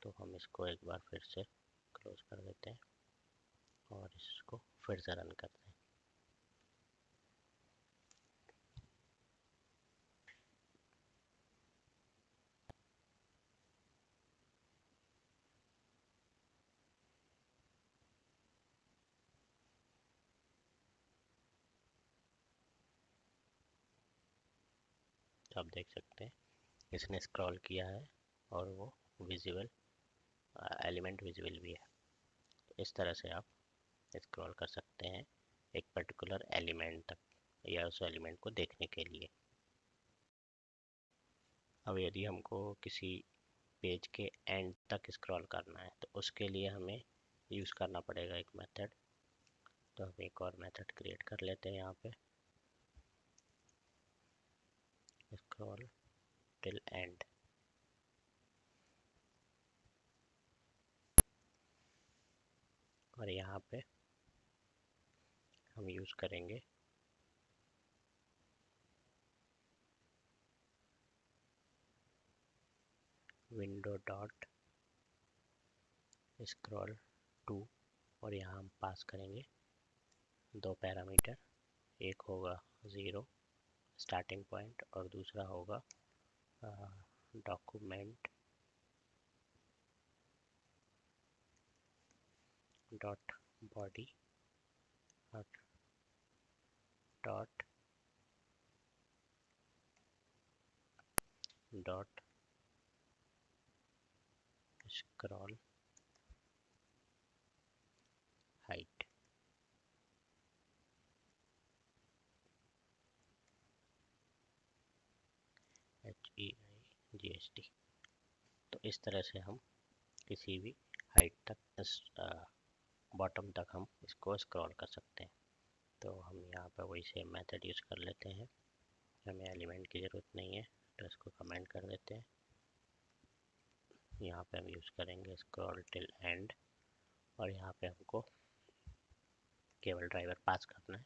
तो हम इसको एक बार फिर से क्लोज कर देते हैं और इसको फिर से रन करते हैं। तो आप देख सकते हैं इसने स्क्रॉल किया है और वो विजिबल एलिमेंट विजिबल भी है। तो इस तरह से आप स्क्रॉल कर सकते हैं एक पर्टिकुलर एलिमेंट तक या उस एलिमेंट को देखने के लिए। अब यदि हमको किसी पेज के एंड तक स्क्रॉल करना है तो उसके लिए हमें यूज़ करना पड़ेगा एक मेथड। तो हम एक और मेथड क्रिएट कर लेते हैं यहाँ पे, स्क्रॉल टिल एंड। और यहाँ पे हम यूज़ करेंगे विंडो डॉट स्क्रॉल टू। और यहाँ हम पास करेंगे दो पैरामीटर, एक होगा 0 स्टार्टिंग पॉइंट और दूसरा होगा document dot body dot dot scroll height. HEIGHT। तो इस तरह से हम किसी भी हाइट तक, बॉटम तक हम इसको स्क्रॉल कर सकते हैं। तो हम यहाँ पर वही सेम मेथड यूज़ कर लेते हैं, हमें एलिमेंट की ज़रूरत नहीं है तो इसको कमेंट कर देते हैं। यहाँ पे हम यूज़ करेंगे स्क्रॉल टिल एंड और यहाँ पे हमको केवल ड्राइवर पास करना है।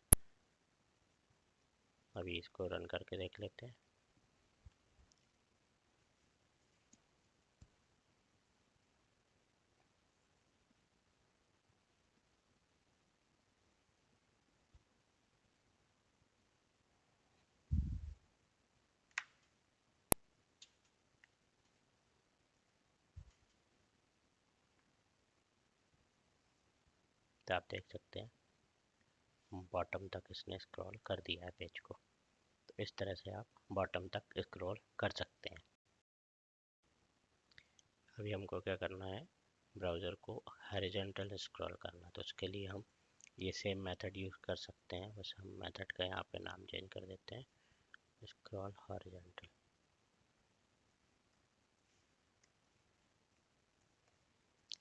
अभी इसको रन करके देख लेते हैं। तो आप देख सकते हैं बॉटम तक इसने स्क्रॉल कर दिया है पेज को। तो इस तरह से आप बॉटम तक स्क्रॉल कर सकते हैं। अभी हमको क्या करना है, ब्राउज़र को हॉरिजॉन्टल स्क्रॉल करना। तो उसके लिए हम ये सेम मेथड यूज़ कर सकते हैं, बस हम मेथड का यहाँ पे नाम चेंज कर देते हैं, scroll horizontal.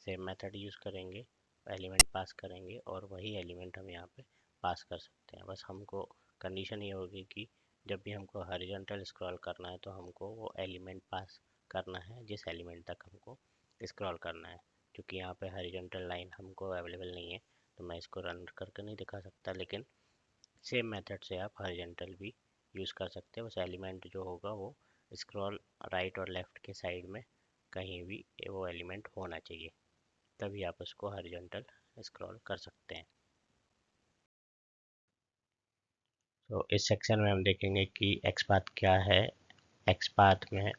Same method use करेंगे, एलिमेंट पास करेंगे और वही एलिमेंट हम यहाँ पे पास कर सकते हैं। बस हमको कंडीशन ये होगी कि जब भी हमको हॉरिजॉन्टल स्क्रॉल करना है तो हमको वो एलिमेंट पास करना है जिस एलिमेंट तक हमको स्क्रॉल करना है। क्योंकि यहाँ पे हॉरिजॉन्टल लाइन हमको अवेलेबल नहीं है तो मैं इसको रन करके नहीं दिखा सकता, लेकिन सेम मेथड से आप हॉरिजॉन्टल भी यूज़ कर सकते हैं। बस एलिमेंट जो होगा वो स्क्रॉल राइट और लेफ़्ट के साइड में कहीं भी वो एलिमेंट होना चाहिए, तभी आप उसको हॉरिजॉन्टल स्क्रॉल कर सकते हैं। तो इस सेक्शन में हम देखेंगे कि एक्सपाथ क्या है, एक्सपाथ में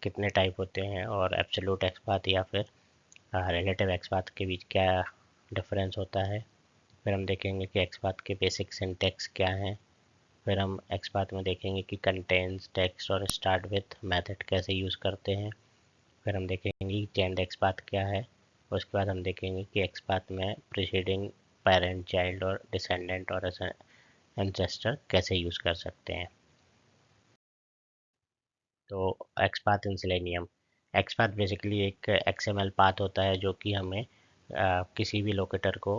कितने टाइप होते हैं और एब्सोल्यूट एक्सपाथ या फिर रिलेटिव एक्सपाथ के बीच क्या डिफरेंस होता है। फिर हम देखेंगे कि एक्सपाथ के बेसिक सिंटैक्स क्या हैं। फिर हम एक्सपाथ में देखेंगे कि कंटेंट्स, टेक्स्ट और स्टार्ट विथ मेथड कैसे यूज़ करते हैं। फिर हम देखेंगे कि चेंड एक्सपाथ क्या है। उसके बाद हम देखेंगे कि एक्सपाथ में प्रीसीडिंग, पेरेंट, चाइल्ड और डिसेंडेंट और एंसेस्टर कैसे यूज़ कर सकते हैं। तो एक्सपाथ इन सेलेनियम, एक्सपाथ बेसिकली एक XML पाथ होता है जो कि हमें किसी भी लोकेटर को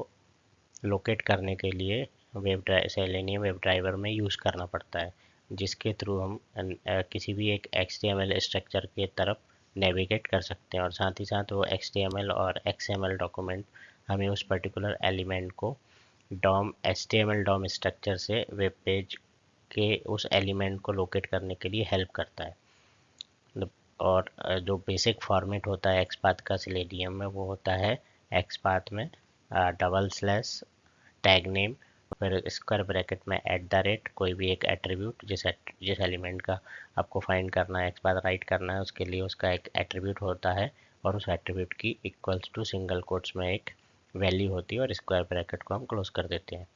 लोकेट करने के लिए सेलेनियम वेब ड्राइवर में यूज़ करना पड़ता है। जिसके थ्रू हम किसी भी एक HTML स्ट्रक्चर के तरफ नेविगेट कर सकते हैं, और साथ ही साथ वो HTML और XML डॉक्यूमेंट हमें उस पर्टिकुलर एलिमेंट को डॉम HTML डॉम स्ट्रक्चर से वेब पेज के उस एलिमेंट को लोकेट करने के लिए हेल्प करता है। और जो बेसिक फॉर्मेट होता है एक्सपाथ का सेलेनियम में, वो होता है एक्सपाथ में डबल स्लैश टैग नेम, फिर स्क्वायर ब्रैकेट में @ कोई भी एक एट्रीब्यूट जिस एलिमेंट का आपको फाइंड करना है, एक्सपाथ राइट करना है, उसके लिए उसका एक एट्रीब्यूट होता है, और उस एट्रीब्यूट की इक्वल्स टू सिंगल कोट्स में एक वैल्यू होती है, और स्क्वायर ब्रैकेट को हम क्लोज कर देते हैं।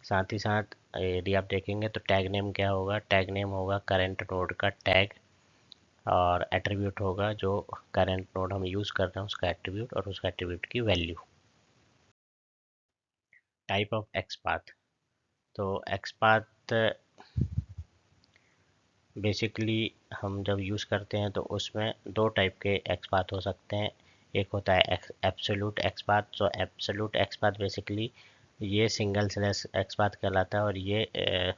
साथ ही साथ यदि आप देखेंगे तो टैग नेम क्या होगा, टैग नेम होगा करंट नोड का टैग, और एट्रीब्यूट होगा जो करंट नोड हम यूज़ कर रहे हैं उसका एट्रीब्यूट, और उस एट्रीब्यूट की वैल्यू। Type of XPath. तो एक्सपाथ बेसिकली हम जब यूज़ करते हैं तो उसमें दो टाइप के एक्सपाथ हो सकते हैं। एक होता है एब्सोल्यूट एक्सपाथ। तो एब्सोल्यूट एक्सपाथ बेसिकली ये सिंगल स्लैश एक्सपाथ कहलाता है, और ये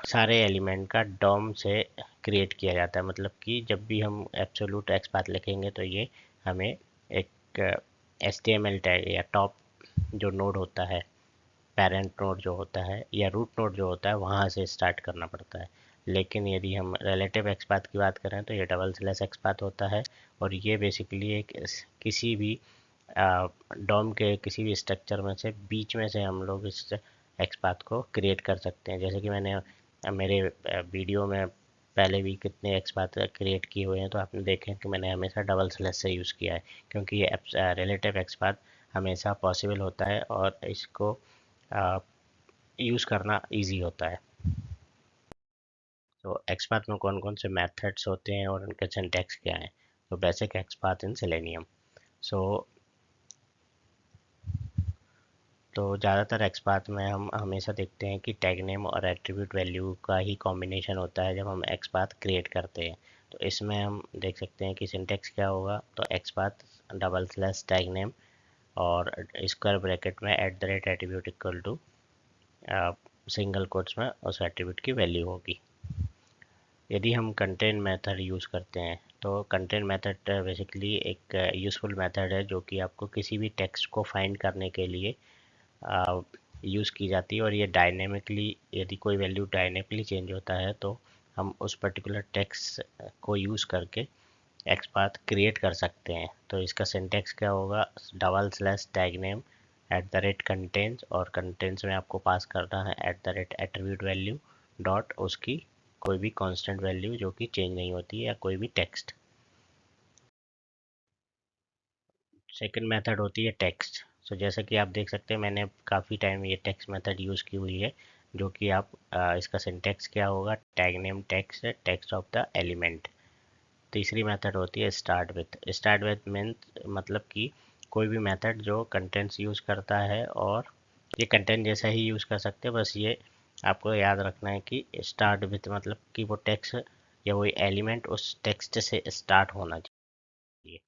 सारे एलिमेंट का डॉम से क्रिएट किया जाता है। मतलब कि जब भी हम एब्सोल्यूट एक्सपाथ लिखेंगे तो ये हमें एक HTML टैग या टॉप जो नोड होता है, पेरेंट नोड जो होता है या रूट नोड जो होता है, वहाँ से स्टार्ट करना पड़ता है। लेकिन यदि हम रिलेटिव एक्सपाथ की बात करें तो ये डबल स्लैश एक्सपाथ होता है, और ये बेसिकली एक किसी भी डॉम के किसी भी स्ट्रक्चर में से बीच में से हम लोग इस एक्सपाथ को क्रिएट कर सकते हैं। जैसे कि मैंने मेरे वीडियो में पहले भी कितने एक्सपाथ क्रिएट किए हुए हैं, तो आपने देखे कि मैंने हमेशा डबल स्लैश से यूज़ किया है, क्योंकि ये रिलेटिव एक्सपाथ हमेशा पॉसिबल होता है और इसको यूज़ करना इजी होता है। तो एक्सपाथ में कौन कौन से मेथड्स होते हैं और उनके सिंटैक्स क्या हैं? तो बेसिक एक्सपाथ इन सेलेनियम। सो तो ज़्यादातर एक्सपाथ में हम हमेशा देखते हैं कि टैग नेम और एट्रीब्यूट वैल्यू का ही कॉम्बिनेशन होता है जब हम एक्सपाथ क्रिएट करते हैं। तो इसमें हम देख सकते हैं कि सिंटैक्स क्या होगा। तो XPath double slash tag name और स्क्वायर ब्रैकेट में @attribute equal to single quotes में उस एट्रीब्यूट की वैल्यू होगी। यदि हम कंटेंट मेथड यूज़ करते हैं तो कंटेंट मेथड बेसिकली एक यूज़फुल मेथड है जो कि आपको किसी भी टेक्स्ट को फाइंड करने के लिए यूज़ की जाती है, और ये डायनेमिकली, यदि कोई वैल्यू डायनेमिकली चेंज होता है तो हम उस पर्टिकुलर टेक्स्ट को यूज़ करके एक्सपाथ क्रिएट कर सकते हैं। तो इसका सिंटैक्स क्या होगा, double slash tag name @contents, और कंटेंट्स में आपको पास करना है @एट्रीब्यूट वैल्यू डॉट उसकी कोई भी कांस्टेंट वैल्यू जो कि चेंज नहीं होती है, या कोई भी टेक्स्ट। सेकंड मेथड होती है टेक्स्ट। सो जैसा कि आप देख सकते हैं मैंने काफ़ी टाइम ये टेक्स्ट मेथड यूज़ की हुई है, जो कि आप इसका सिंटैक्स क्या होगा, tag name text text of the element. तीसरी मेथड होती है start with. Start with means मतलब कि कोई भी मेथड जो कंटेंट्स यूज़ करता है, और ये कंटेंट जैसा ही यूज़ कर सकते हैं, बस ये आपको याद रखना है कि स्टार्ट विथ मतलब कि वो टेक्स्ट या वही एलिमेंट उस टेक्स्ट से स्टार्ट होना चाहिए।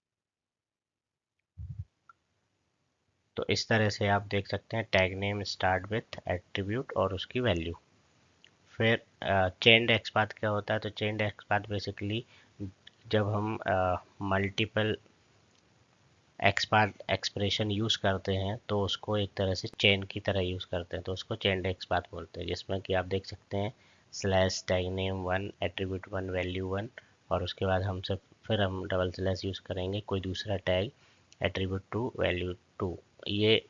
तो इस तरह से आप देख सकते हैं tag name start with attribute और उसकी वैल्यू। फिर चेन्ड एक्सपाथ क्या होता है, तो चेन्ड एक्सपाथ बेसिकली जब हम मल्टीपल एक्सपाथ एक्सप्रेशन यूज़ करते हैं तो उसको एक तरह से चेन की तरह यूज़ करते हैं, तो उसको चेन्ड एक्सपाथ बोलते हैं, जिसमें कि आप देख सकते हैं slash tag name 1 attribute 1 value 1, और उसके बाद फिर हम डबल स्लैश यूज़ करेंगे कोई दूसरा टैग एट्रीब्यूट 2 वैल्यू 2। ये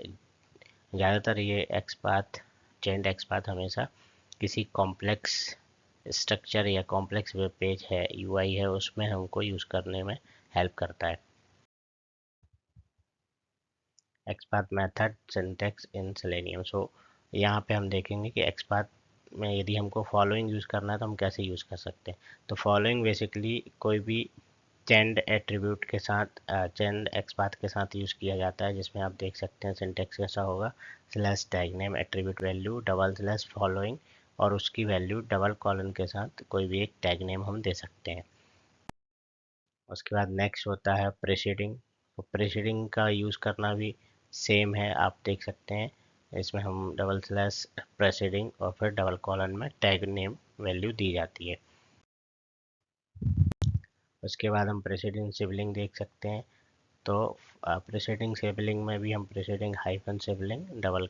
ज़्यादातर ये एक्सपाथ चेन्ड एक्सपाथ हमेशा किसी कॉम्प्लेक्स स्ट्रक्चर या कॉम्प्लेक्स वेब पेज है, UI है, उसमें हमको यूज़ करने में हेल्प करता है। एक्सपाथ मेथड सिंटैक्स इन सेलेनियम। सो यहाँ पे हम देखेंगे कि एक्सपाथ में यदि हमको फॉलोइंग यूज़ करना है तो हम कैसे यूज़ कर सकते हैं। तो फॉलोइंग बेसिकली कोई भी चेन्ड एट्रीब्यूट के साथ चेन्ड एक्सपाथ के साथ यूज़ किया जाता है, जिसमें आप देख सकते हैं सिंटैक्स कैसा होगा, slash tag name attribute value double slash following, और उसकी वैल्यू डबल कॉलन के साथ कोई भी एक टैग नेम हम दे सकते हैं। उसके बाद नेक्स्ट होता है प्रीसीडिंग। तो प्रीसीडिंग का यूज़ करना भी सेम है, आप देख सकते हैं इसमें हम डबल स्लैश प्रीसीडिंग और फिर डबल कॉलन में टैग नेम वैल्यू दी जाती है। उसके बाद हम प्रेसिडिंग सिबलिंग देख सकते हैं। तो प्रेसिडिंग सिबलिंग में भी हम presiding hyphen sibling double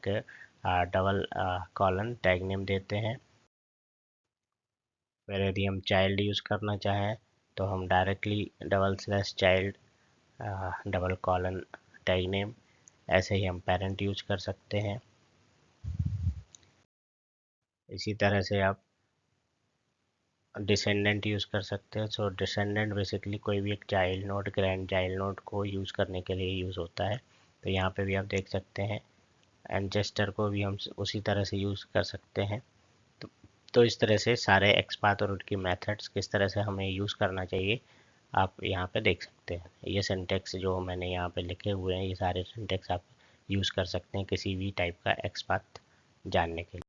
colon tag name देते हैं। फिर यदि हम चाइल्ड यूज़ करना चाहें तो हम directly double slash child double colon tag name, ऐसे ही हम पेरेंट यूज कर सकते हैं। इसी तरह से आप डिसेंडेंट यूज़ कर सकते हैं। सो डिसेंडेंट बेसिकली कोई भी एक child node grand child node को यूज़ करने के लिए यूज़ होता है। तो यहाँ पे भी आप देख सकते हैं एंसेस्टर को भी हम उसी तरह से यूज़ कर सकते हैं। तो इस तरह से सारे एक्सपाथ और उनकी मेथड्स किस तरह से हमें यूज़ करना चाहिए आप यहाँ पे देख सकते हैं। ये सिंटेक्स जो मैंने यहाँ पे लिखे हुए हैं, ये सारे सिंटेक्स आप यूज़ कर सकते हैं किसी भी टाइप का एक्सपाथ जानने के लिए।